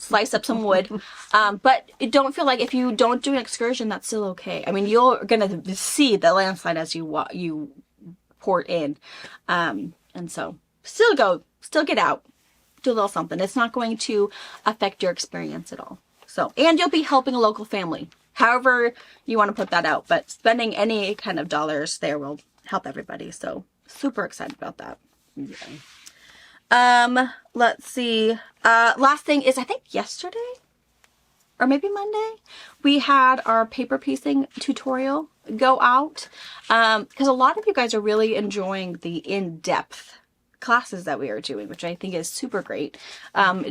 Speaker 1: slice up some wood. But don't feel like if you don't do an excursion, that's still okay. I mean, you're going to see the landslide as you port in. And so still get out, do a little something. It's not going to affect your experience at all. So, and you'll be helping a local family, however you want to put that out, but spending any kind of dollars there will help everybody. So super excited about that. Yeah. Let's see. Last thing is, I think yesterday or maybe Monday, we had our paper piecing tutorial go out. Because a lot of you guys are really enjoying the in-depth classes that we are doing, which I think is super great.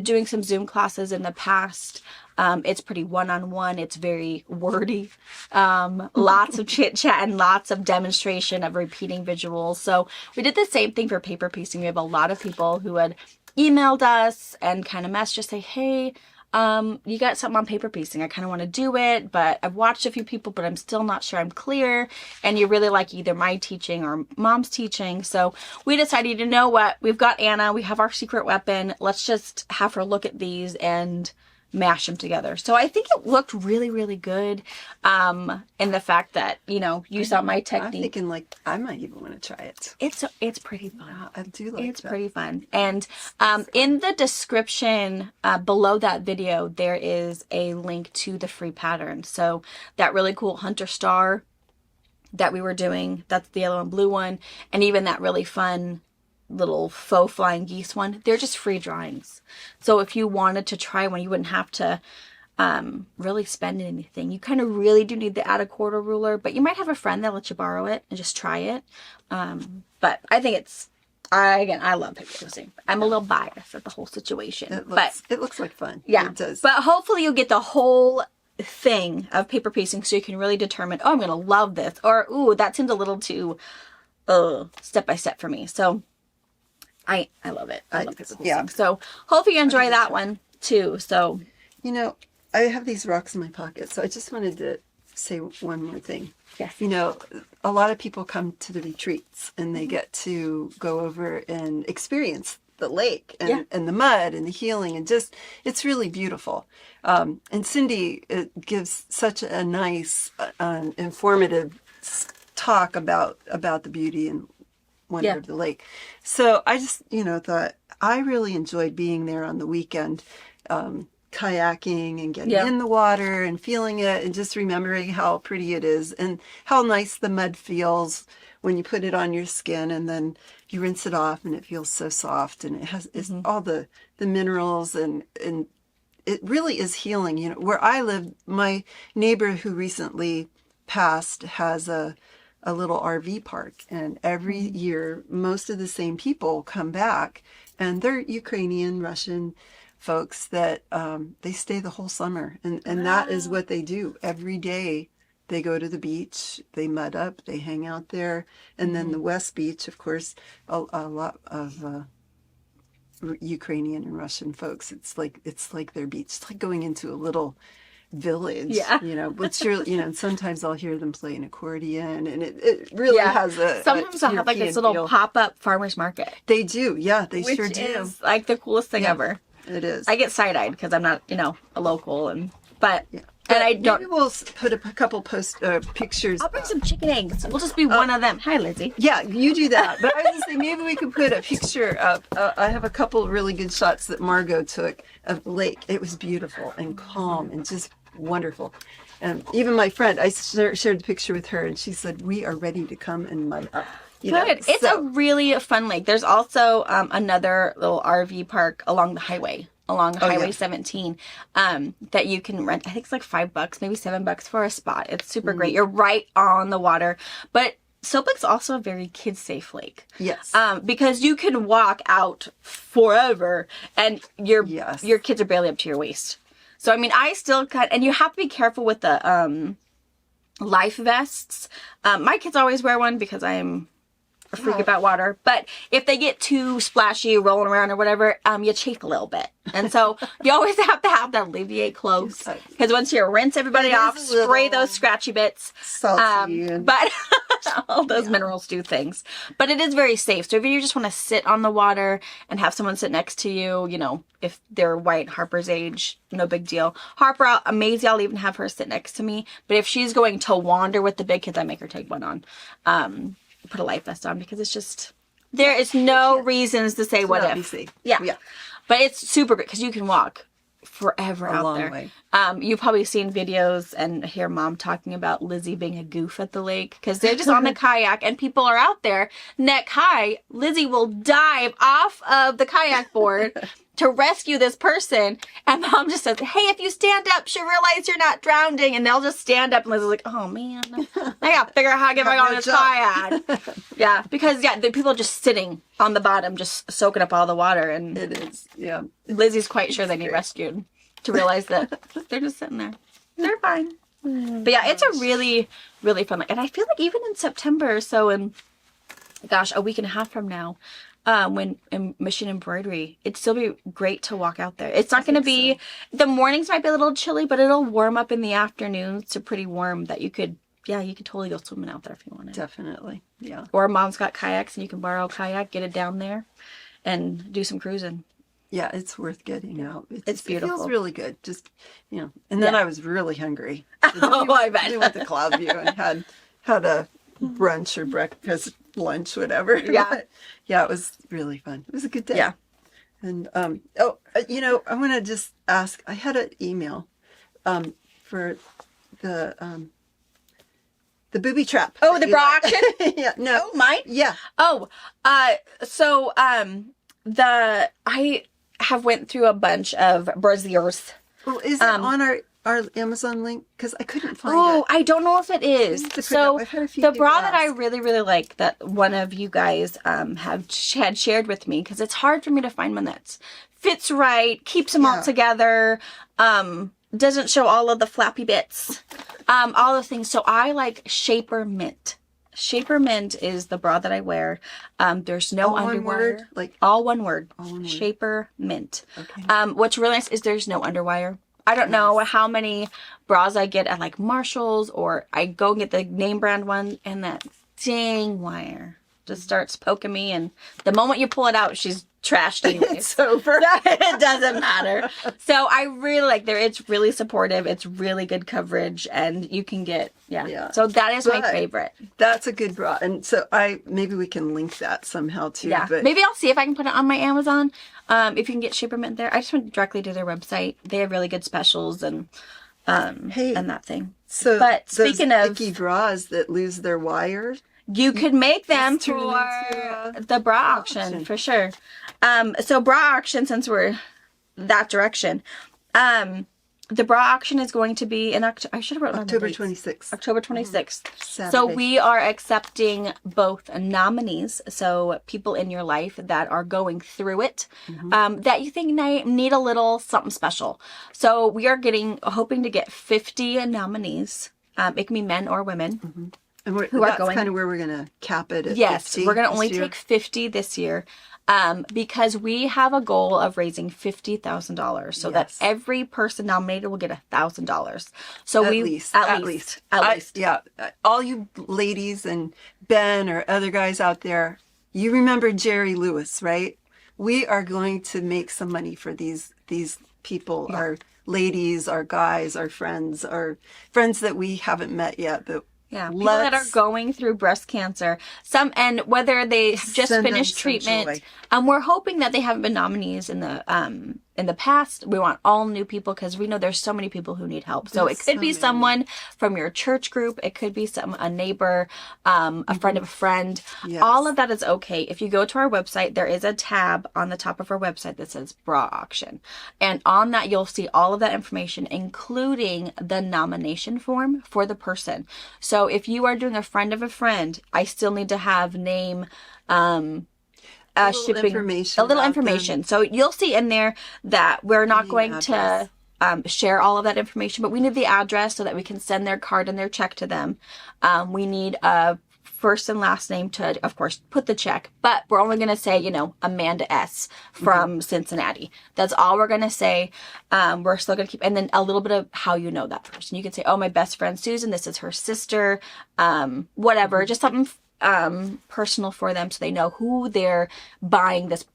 Speaker 1: Doing some Zoom classes in the past. It's pretty one-on-one. It's very wordy. Lots of chit-chat and lots of demonstration of repeating visuals. So we did the same thing for paper piecing. We have a lot of people who had emailed us and kind of messaged us, say, hey, you got something on paper piecing. I kind of want to do it, but I've watched a few people, but I'm still not sure I'm clear. And you really like either my teaching or mom's teaching. So we decided, you know what? We've got Anna. We have our secret weapon. Let's just have her look at these and mash them together. So I think it looked really, really good. In the fact that, you saw my technique.
Speaker 2: I'm thinking I might even want to try it.
Speaker 1: It's pretty fun.
Speaker 2: Yeah, I do like
Speaker 1: It's pretty fun. And in the description below that video, there is a link to the free pattern. So that really cool hunter star that we were doing, that's the yellow and blue one. And even that really fun little faux flying geese one, they're just free drawings. So if you wanted to try one, you wouldn't have to really spend anything. You kind of really do need the add a quarter ruler, but you might have a friend that lets you borrow it and just try it. But I think I love paper piecing. I'm a little biased at the whole situation.
Speaker 2: It looks like fun.
Speaker 1: Yeah.
Speaker 2: It does.
Speaker 1: But hopefully you'll get the whole thing of paper piecing so you can really determine, oh, I'm going to love this. Or, ooh, that seems a little too step by step for me. So I love it. I love paper piecing. Yeah. So hopefully you enjoy that one too. So,
Speaker 2: I have these rocks in my pocket. So I just wanted to say one more thing.
Speaker 1: yes.
Speaker 2: A lot of people come to the retreats and they get to go over and experience the lake and the mud and the healing and just, it's really beautiful. And Cindy gives such a nice, informative talk about the beauty and wonder of the lake. So I just, thought I really enjoyed being there on the weekend, kayaking and getting in the water and feeling it and just remembering how pretty it is and how nice the mud feels when you put it on your skin and then you rinse it off and it feels so soft and it has it's all the minerals and it really is healing. Where I live, my neighbor who recently passed has a little RV park, and every year most of the same people come back, and they're Ukrainian, Russian folks that they stay the whole summer, and that is what they do every day. They go to the beach, they mud up, they hang out there, and then the West Beach, of course, a lot of Ukrainian and Russian folks. It's like their beach. It's like going into a little village.
Speaker 1: Yeah.
Speaker 2: You know, which and sometimes I'll hear them play an accordion, and it really has a
Speaker 1: Sometimes they'll have like this little
Speaker 2: feel.
Speaker 1: pop-up farmer's market.
Speaker 2: They do, yeah, they
Speaker 1: Which
Speaker 2: sure do.
Speaker 1: is like the coolest thing ever.
Speaker 2: It is.
Speaker 1: I get side-eyed because I'm not, a local, but
Speaker 2: But
Speaker 1: I don't.
Speaker 2: Maybe we'll put a couple pictures.
Speaker 1: I'll bring some chicken eggs. We'll just be one of them. Hi, Lizzie.
Speaker 2: Yeah, you do that. But I was gonna say maybe we could put a picture of. I have a couple really good shots that Margot took of the lake. It was beautiful and calm and just wonderful. And even my friend, I shared the picture with her, and she said, "We are ready to come and mud up."
Speaker 1: Good. It's a really fun lake. There's also another little RV park along the highway. Along Highway 17, that you can rent. I think it's like $5, maybe $7 for a spot. It's super great. You're right on the water, but Soap Lake's also a very kid-safe lake.
Speaker 2: Yes.
Speaker 1: Because you can walk out forever, and your kids are barely up to your waist. So I mean, I still and you have to be careful with the life vests. My kids always wear one because I'm a freak about water, but if they get too splashy, rolling around or whatever, you chafe a little bit, and so you always have to have that alleviate clothes, because once you rinse everybody off, spray those scratchy bits,
Speaker 2: salty,
Speaker 1: but all those minerals do things. But it is very safe. So if you just want to sit on the water and have someone sit next to you, if they're white, Harper's age, no big deal. Harper, Maisie, I'll even have her sit next to me. But if she's going to wander with the big kids, I make her take one on. Put a life vest on, because it's just, there is no reasons to say what if. Yeah. But it's super good because you can walk forever out there. Way. You've probably seen videos and hear Mom talking about Lizzie being a goof at the lake because they're just on the kayak and people are out there neck high. Lizzie will dive off of the kayak board to rescue this person, and Mom just says, "Hey, if you stand up, she'll realize you're not drowning," and they'll just stand up, and Lizzie's like, "Oh man, I gotta figure out how to get back on this kayak." Yeah, because the people are just sitting on the bottom, just soaking up all the water, and
Speaker 2: it is, yeah.
Speaker 1: Lizzie's quite sure they need rescued to realize that they're just sitting there. They're fine. But yeah, it's a really, really fun, and I feel like even in September, so in, a week and a half from now, when in machine embroidery, it'd still be great to walk out there. It's not going to be, the mornings might be a little chilly, but it'll warm up in the afternoons to pretty warm that you could totally go swimming out there if you wanted.
Speaker 2: Definitely, yeah. Or
Speaker 1: Mom's got kayaks and you can borrow a kayak, get it down there, and do some cruising.
Speaker 2: Yeah, it's worth getting out.
Speaker 1: It's beautiful.
Speaker 2: It feels really good. Just, and then I was really hungry.
Speaker 1: I bet.
Speaker 2: We went to Cloudview and had a brunch or breakfast, lunch, whatever.
Speaker 1: Yeah.
Speaker 2: But, it was really fun. It was a good day.
Speaker 1: Yeah.
Speaker 2: And, I want to just ask, I had an email for the booby trap.
Speaker 1: Oh, the bra auction?
Speaker 2: Yeah. No.
Speaker 1: Oh, mine?
Speaker 2: Yeah.
Speaker 1: Oh, so, I have went through a bunch of braziers.
Speaker 2: Well, is it on our Amazon link? Because I couldn't find it.
Speaker 1: Oh, I don't know if it is. So the bra that I
Speaker 2: ask.
Speaker 1: really, really like that one of you guys had shared with me, because it's hard for me to find one that fits right, keeps them all together, doesn't show all of the flappy bits, all the things. So I like Shaper Mint. Shaper Mint is the bra that I wear. There's no underwire. All one word. Shaper Mint.
Speaker 2: Okay.
Speaker 1: What's really nice is there's no underwire. I don't know how many bras I get at like Marshall's, or I go and get the name brand one, and that dang wire just starts poking me, and the moment you pull it out, she's trashed anyway.
Speaker 2: It's over.
Speaker 1: It doesn't matter. So I really like there. It's really supportive. It's really good coverage, and you can get So that is my favorite.
Speaker 2: That's a good bra, and so maybe we can link that somehow too.
Speaker 1: Yeah,
Speaker 2: but
Speaker 1: maybe I'll see if I can put it on my Amazon. If you can get Shaper Mint there, I just went directly to their website. They have really good specials and and that thing.
Speaker 2: So,
Speaker 1: but speaking of
Speaker 2: icky bras that lose their wire,
Speaker 1: you could make them for the bra auction for sure. So bra auction, since we're that direction, the bra auction is going to be in October. I should have wrote
Speaker 2: October 26th.
Speaker 1: October 26th.
Speaker 2: Saturday.
Speaker 1: So we are accepting both nominees, so people in your life that are going through it, that you think need a little something special. So we are hoping to get 50 nominees. It can be men or women.
Speaker 2: And that's kind of where we're going to cap it at 50
Speaker 1: we're going to only take 50 this year. because we have a goal of raising $50,000 so that every person nominated will get $1,000. So
Speaker 2: at least. Yeah. All you ladies and Ben or other guys out there, you remember Jerry Lewis, right? We are going to make some money for these people, our ladies, our guys, our friends that we haven't met yet, but
Speaker 1: people that are going through breast cancer, and whether they just finished treatment, we're hoping that they haven't been nominees in the past. We want all new people because we know there's so many people who need help. So it could be someone from your church group. It could be a neighbor, a friend of a friend. Yes. All of that is okay. If you go to our website, there is a tab on the top of our website that says bra auction. And on that, you'll see all of that information, including the nomination form for the person. So if you are doing a friend of a friend, I still need to have name, shipping information, a little information. So you'll see in there that we're not going to share all of that information, but we need the address so that we can send their card and their check to them. We need a first and last name to, of course, put the check, but we're only going to say, Amanda S. from Cincinnati. That's all we're going to say. We're still going to keep, and then a little bit of how you know that person. You can say, oh, my best friend Susan, this is her sister, whatever, just something personal for them so they know who they're buying this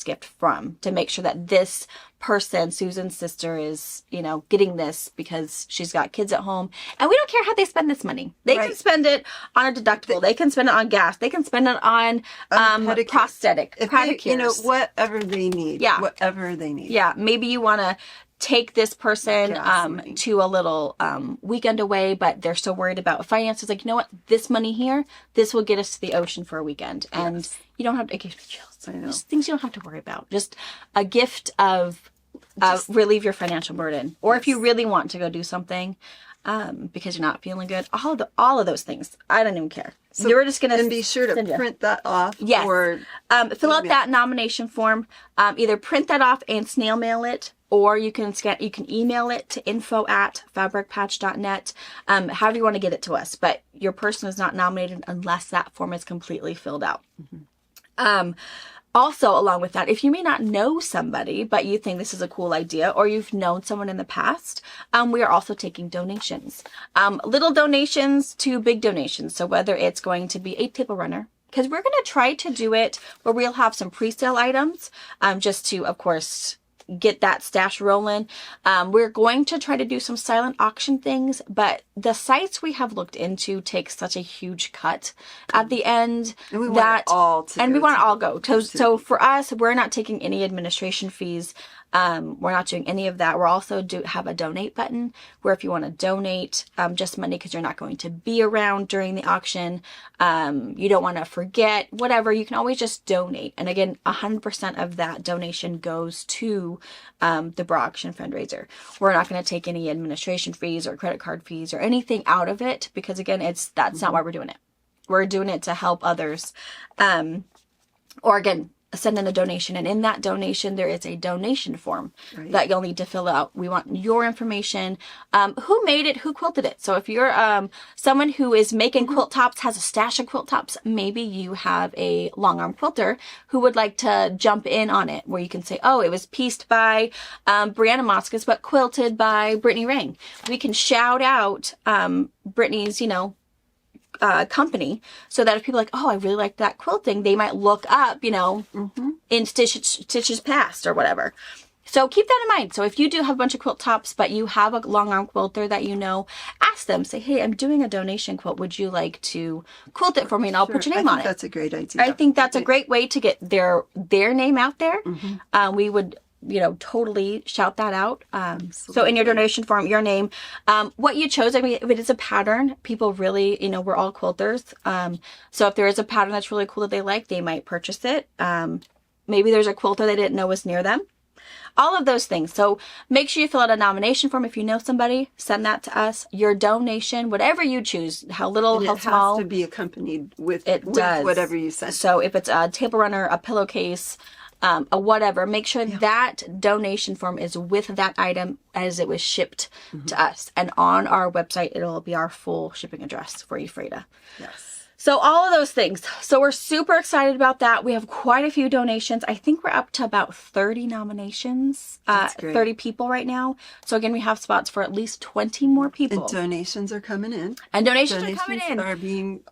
Speaker 1: gift from, to make sure that this person, Susan's sister, is, getting this because she's got kids at home. And we don't care how they spend this money. They can spend it on a deductible. They can spend it on gas. They can pedicures, whatever they need. Yeah. Whatever they need. Yeah. Maybe you want to take this person to a little weekend away, but they're so worried about finances. Like, you know what? This money here, this will get us to the ocean for a weekend. And you don't have to, it gives me chills. I know. Just things you don't have to worry about. Just a gift of relieve your financial burden. Or if you really want to go do something because you're not feeling good, all of those things. I don't even care. So you're just going to
Speaker 2: be sure to print that off.
Speaker 1: Yes. Or fill out that nomination form. Either print that off and snail mail it, or you can email it to info@fabricpatch.net. However you want to get it to us, but your person is not nominated unless that form is completely filled out. Also, along with that, if you may not know somebody, but you think this is a cool idea, or you've known someone in the past, we are also taking donations. Little donations to big donations. So whether it's going to be a table runner, because we're going to try to do it where we'll have some pre-sale items, just to, of course, get that stash rolling. We're going to try to do some silent auction things, but the sites we have looked into take such a huge cut at the end.
Speaker 2: And we want it all
Speaker 1: go. So for us, we're not taking any administration fees. We're not doing any of that. We're also have a donate button where if you want to donate just money because you're not going to be around during the auction, you don't want to forget, whatever, you can always just donate. And again, 100% of that donation goes to the bra auction fundraiser. We're not going to take any administration fees or credit card fees or anything out of it because again, that's not why we're doing it. We're doing it to help others. Or again, send in a donation, and in that donation there is a donation form that you'll need to fill out. We want your information, who made it, who quilted it. So if you're someone who is making quilt tops, has a stash of quilt tops, maybe you have a long arm quilter who would like to jump in on it, where you can say, oh, it was pieced by Brianna Moskos but quilted by Brittany Rang. We can shout out Brittany's company, so that if people are like, oh, I really like that quilting, they might look up, in Stitches Past or whatever. So keep that in mind. So if you do have a bunch of quilt tops, but you have a long arm quilter that ask them, say, hey, I'm doing a donation quilt. Would you like to quilt it for me? And I'll put your name on it.
Speaker 2: That's a great idea.
Speaker 1: I think that's a great way to get their name out there. We would totally shout that out. So in your donation form, your name, what you chose, if it is a pattern, people really, we're all quilters. So if there is a pattern that's really cool that they like, they might purchase it. Maybe there's a quilter they didn't know was near them. All of those things. So make sure you fill out a nomination form. If you know somebody, send that to us. Your donation, whatever you choose, how little, how small.
Speaker 2: It has to be accompanied with whatever you send.
Speaker 1: So if it's a table runner, a pillowcase, a whatever, make sure that donation form is with that item as it was shipped to us. And on our website, it'll be our full shipping address for Ephrata.
Speaker 2: Yes.
Speaker 1: So all of those things. So we're super excited about that. We have quite a few donations. I think we're up to about 30 nominations,
Speaker 2: That's great.
Speaker 1: 30 people right now. So again, we have spots for at least 20 more people.
Speaker 2: And donations are coming in.
Speaker 1: And donations are coming in.
Speaker 2: Are being,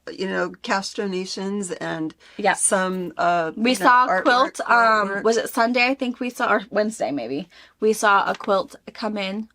Speaker 2: cash donations and
Speaker 1: Yeah.
Speaker 2: some,
Speaker 1: we saw a quilt,
Speaker 2: artwork.
Speaker 1: was it Sunday? I think we saw, or Wednesday maybe. We saw a quilt come in,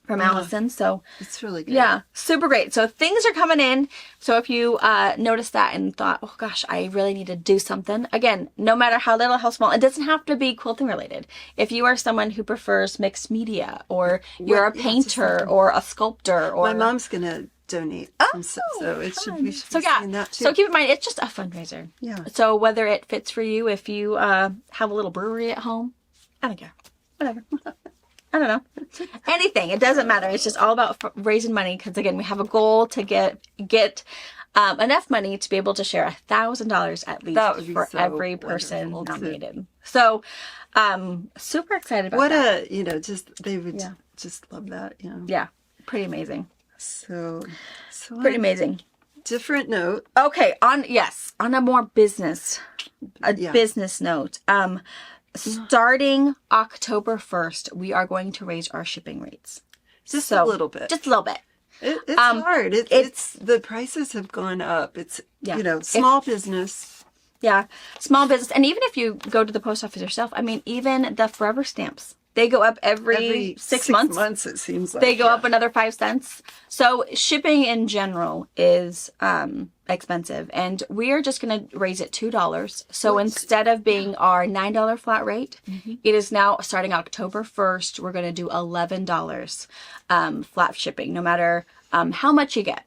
Speaker 1: from Allison. So
Speaker 2: It's really good.
Speaker 1: yeah, super great. So things are coming in. So if you noticed that and thought, oh gosh, I really need to do something. Again, no matter how little, how small, it doesn't have to be quilting related. If you are someone who prefers mixed media, or you're a painter or a sculptor, or
Speaker 2: My mom's going to donate. So it should, we should
Speaker 1: so
Speaker 2: be
Speaker 1: yeah,
Speaker 2: seeing that too.
Speaker 1: so keep in mind, it's just a fundraiser.
Speaker 2: Yeah.
Speaker 1: So whether it fits for you, if you have a little brewery at home, I don't care. Whatever. I don't know. Anything. It doesn't matter. It's just all about raising money. Because again, we have a goal to get enough money to be able to share $1,000 at least for every person nominated. So, super excited about that.
Speaker 2: They would just love that.
Speaker 1: Yeah. Pretty amazing.
Speaker 2: So
Speaker 1: Pretty amazing.
Speaker 2: Different note.
Speaker 1: Okay. On a more business note. Starting October 1st, we are going to raise our shipping rates.
Speaker 2: Just a little bit.
Speaker 1: Just a little bit.
Speaker 2: It's hard. It's the prices have gone up. It's, small business.
Speaker 1: Yeah, small business. And even if you go to the post office yourself, I mean, even the forever stamps, they go up every 6 months.
Speaker 2: 6 months, it seems like.
Speaker 1: They go up another 5 cents. So shipping in general is expensive. And we are just going to raise it $2. So instead of being our $9 flat rate, it is now starting October 1st, we're going to do $11 flat shipping, no matter how much you get.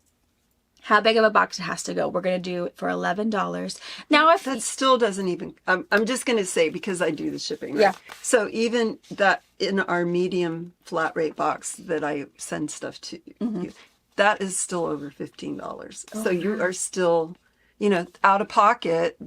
Speaker 1: How big of a box it has to go. We're going to do it for $11. Now, if
Speaker 2: that still doesn't even, I'm just going to say, because I do the shipping, right?
Speaker 1: Yeah.
Speaker 2: So even that in our medium flat rate box that I send stuff to you, that is still over $15. So you are still, out of pocket.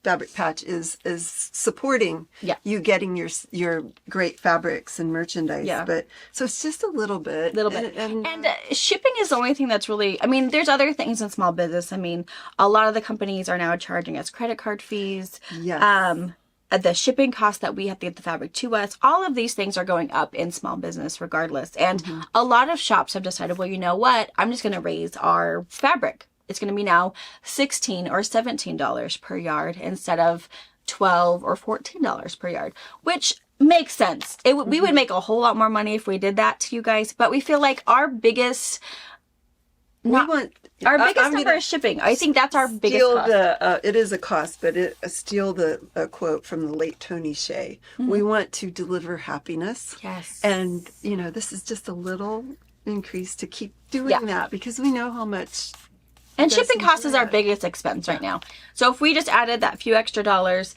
Speaker 2: Fabric Patch is supporting you getting your great fabrics and merchandise.
Speaker 1: Yeah.
Speaker 2: But so it's just a little bit.
Speaker 1: And shipping is the only thing that's really, I mean, there's other things in small business. I mean, a lot of the companies are now charging us credit card fees.
Speaker 2: Yes.
Speaker 1: The shipping cost that we have to get the fabric to us, all of these things are going up in small business regardless. And a lot of shops have decided, well, you know what? I'm just going to raise our fabric. It's going to be now $16 or $17 per yard instead of $12 or $14 per yard, which makes sense. We would make a whole lot more money if we did that to you guys, but we feel like our biggest number is shipping. I think that's our biggest cost.
Speaker 2: It is a cost, but steal the quote from the late Tony Hsieh. We want to deliver happiness.
Speaker 1: Yes.
Speaker 2: And, this is just a little increase to keep doing that, because we know how much.
Speaker 1: And shipping costs is our biggest expense right now. So if we just added that few extra dollars,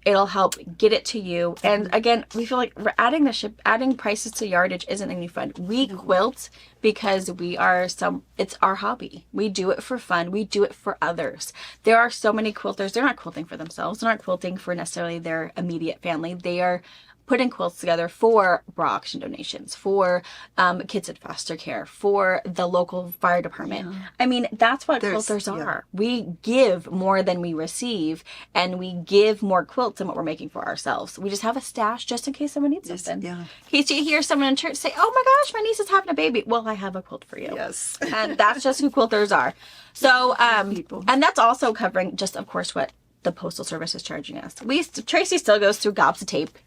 Speaker 1: it'll help get it to you. And again, we feel like adding prices to yardage isn't any fun. We quilt because it's our hobby. We do it for fun. We do it for others. There are so many quilters. They're not quilting for themselves. They're not quilting for necessarily their immediate family. They are putting quilts together for bra auction donations, for kids in foster care, for the local fire department. Yeah. I mean, that's what quilters are. We give more than we receive, and we give more quilts than what we're making for ourselves. We just have a stash just in case someone needs something. Yeah. In case you hear someone in church say, oh my gosh, my niece is having a baby. Well, I have a quilt for you.
Speaker 2: Yes.
Speaker 1: And that's just who quilters are. So, and that's also covering just, of course, what the Postal Service is charging us. Tracy still goes through gobs of tape.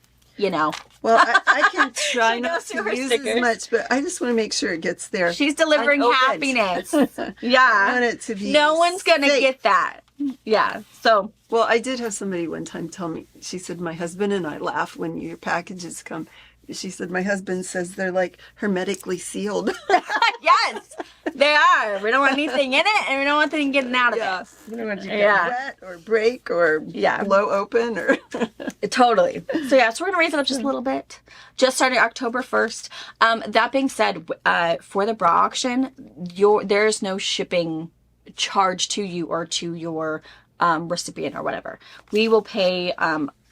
Speaker 1: Well,
Speaker 2: I can try not to use as much, but I just want to make sure it gets there.
Speaker 1: She's delivering happiness. Yeah.
Speaker 2: I want it to be
Speaker 1: no one's going to get that. Yeah. So.
Speaker 2: Well, I did have somebody one time tell me, she said, my husband and I laugh when your packages come. She said, my husband says they're like hermetically sealed.
Speaker 1: Yes, they are. We don't want anything in it, and we don't want anything getting out of it.
Speaker 2: We don't want you to get wet or break or blow open or.
Speaker 1: Totally. So we're going to raise it up just a little bit, just starting October 1st. That being said, for the bra auction, there's no shipping charge to you or to your recipient or whatever. We will pay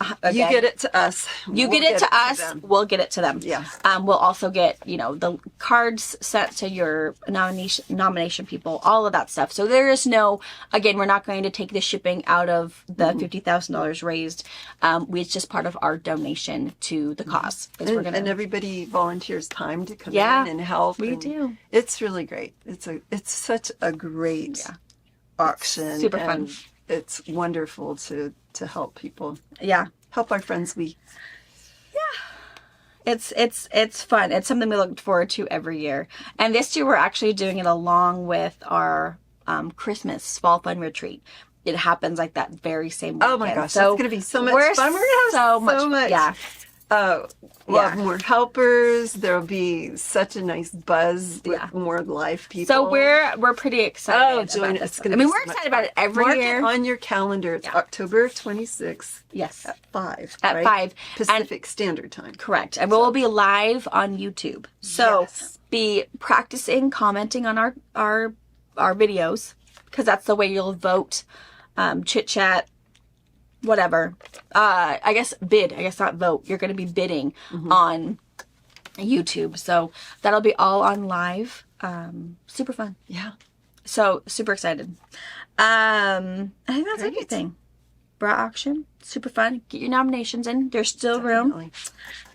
Speaker 2: You get it to us.
Speaker 1: You get it to us. We'll get it to them.
Speaker 2: Yeah.
Speaker 1: We'll also get, the cards sent to your nomination people, all of that stuff. So there is no, again, we're not going to take the shipping out of the $50,000 raised. It's just part of our donation to the cause.
Speaker 2: And everybody volunteers time to come
Speaker 1: Yeah,
Speaker 2: in and help.
Speaker 1: we do.
Speaker 2: It's really great. It's such a great auction.
Speaker 1: Super fun.
Speaker 2: And it's wonderful to help people.
Speaker 1: Yeah.
Speaker 2: Help our friends.
Speaker 1: It's fun. It's something we look forward to every year. And this year we're actually doing it along with our Christmas Fall Fun Retreat. It happens like that very same weekend.
Speaker 2: Oh my gosh,
Speaker 1: so
Speaker 2: that's going to be so much fun. We're going to have so much.
Speaker 1: Yeah.
Speaker 2: We'll have more helpers. There'll be such a nice buzz with more live people.
Speaker 1: So we're pretty excited.
Speaker 2: Oh, join us.
Speaker 1: We're excited about it every year.
Speaker 2: Mark it on your calendar. It's October 26th.
Speaker 1: Yes.
Speaker 2: At 5.
Speaker 1: At 5.
Speaker 2: Pacific Standard Time.
Speaker 1: Correct. And we'll be live on YouTube. So be practicing commenting on our videos, because that's the way you'll vote, chit chat, whatever. I guess not vote. You're going to be bidding on YouTube. So that'll be all on live. Super fun.
Speaker 2: Yeah.
Speaker 1: So super excited. I think that's everything. Bra auction. Super fun. Get your nominations in. There's still room.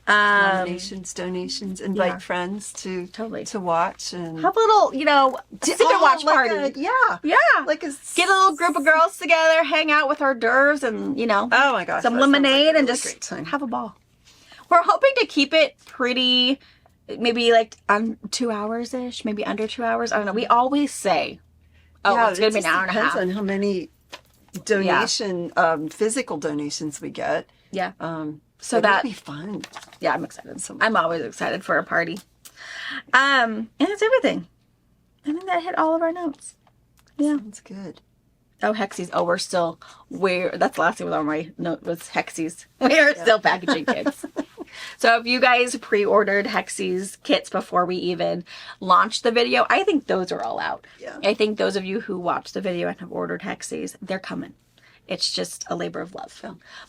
Speaker 2: Nominations, donations, invite friends to watch and
Speaker 1: have a little, secret watch party.
Speaker 2: Yeah. Like
Speaker 1: get a little group of girls together, hang out with hors d'oeuvres, and
Speaker 2: oh my gosh,
Speaker 1: some lemonade, and just have a ball. We're hoping to keep it pretty, maybe like 2 hours ish, maybe under 2 hours. I don't know. We always say, it's going to be an hour and a half.
Speaker 2: Depends on how many physical donations we get.
Speaker 1: Yeah.
Speaker 2: So that'll be fun.
Speaker 1: Yeah, I'm excited. I'm always excited for a party. And that's everything. I think that hit all of our notes. Yeah.
Speaker 2: Sounds good.
Speaker 1: Oh, Hexies. Oh, that's the last thing was on my note was Hexies. We are still packaging kits. So if you guys pre-ordered Hexies kits before we even launched the video, I think those are all out.
Speaker 2: Yeah.
Speaker 1: I think those of you who watched the video and have ordered Hexies, they're coming. It's just a labor of love.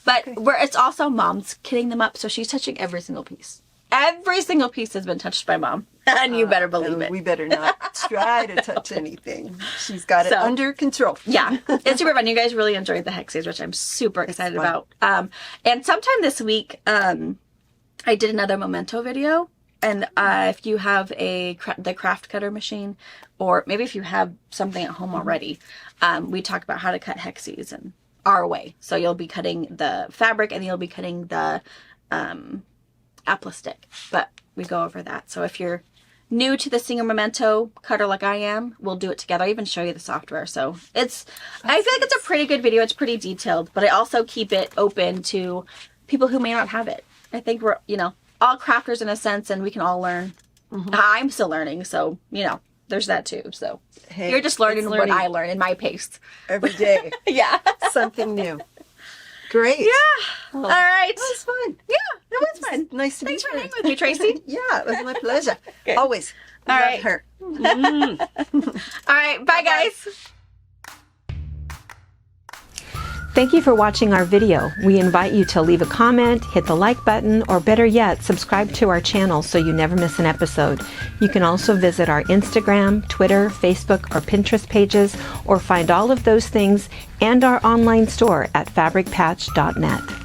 Speaker 1: But it's also Mom's kitting them up, so she's touching every single piece. Every single piece has been touched by Mom. And you better believe it.
Speaker 2: We better not try to touch anything. She's got it under control.
Speaker 1: Yeah. It's super fun. You guys really enjoyed the Hexies, which I'm super excited about. And sometime this week, I did another memento video. And if you have the craft cutter machine, or maybe if you have something at home already, we talk about how to cut Hexies and our way. So you'll be cutting the fabric and you'll be cutting the apple stick. But we go over that. So if you're new to the Singer Memento cutter like I am, we'll do it together. I even show you the software. So I feel like it's a pretty good video. It's pretty detailed, but I also keep it open to people who may not have it. I think we're, all crafters in a sense, and we can all learn. I'm still learning. So, there's that too. So you're just learning what I learn in my pace.
Speaker 2: Every day.
Speaker 1: Yeah.
Speaker 2: Something new. Great.
Speaker 1: Yeah. All right.
Speaker 2: That was fun.
Speaker 1: Yeah, it was fun.
Speaker 2: Nice to meet you.
Speaker 1: Thanks for hanging with me, Tracy.
Speaker 2: Yeah, it was my pleasure.
Speaker 1: Okay.
Speaker 2: Always.
Speaker 1: All
Speaker 2: Love
Speaker 1: right.
Speaker 2: her.
Speaker 1: All right. Bye, guys.
Speaker 3: Thank you for watching our video. We invite you to leave a comment, hit the like button, or better yet, subscribe to our channel so you never miss an episode. You can also visit our Instagram, Twitter, Facebook, or Pinterest pages, or find all of those things and our online store at FabricPatch.net.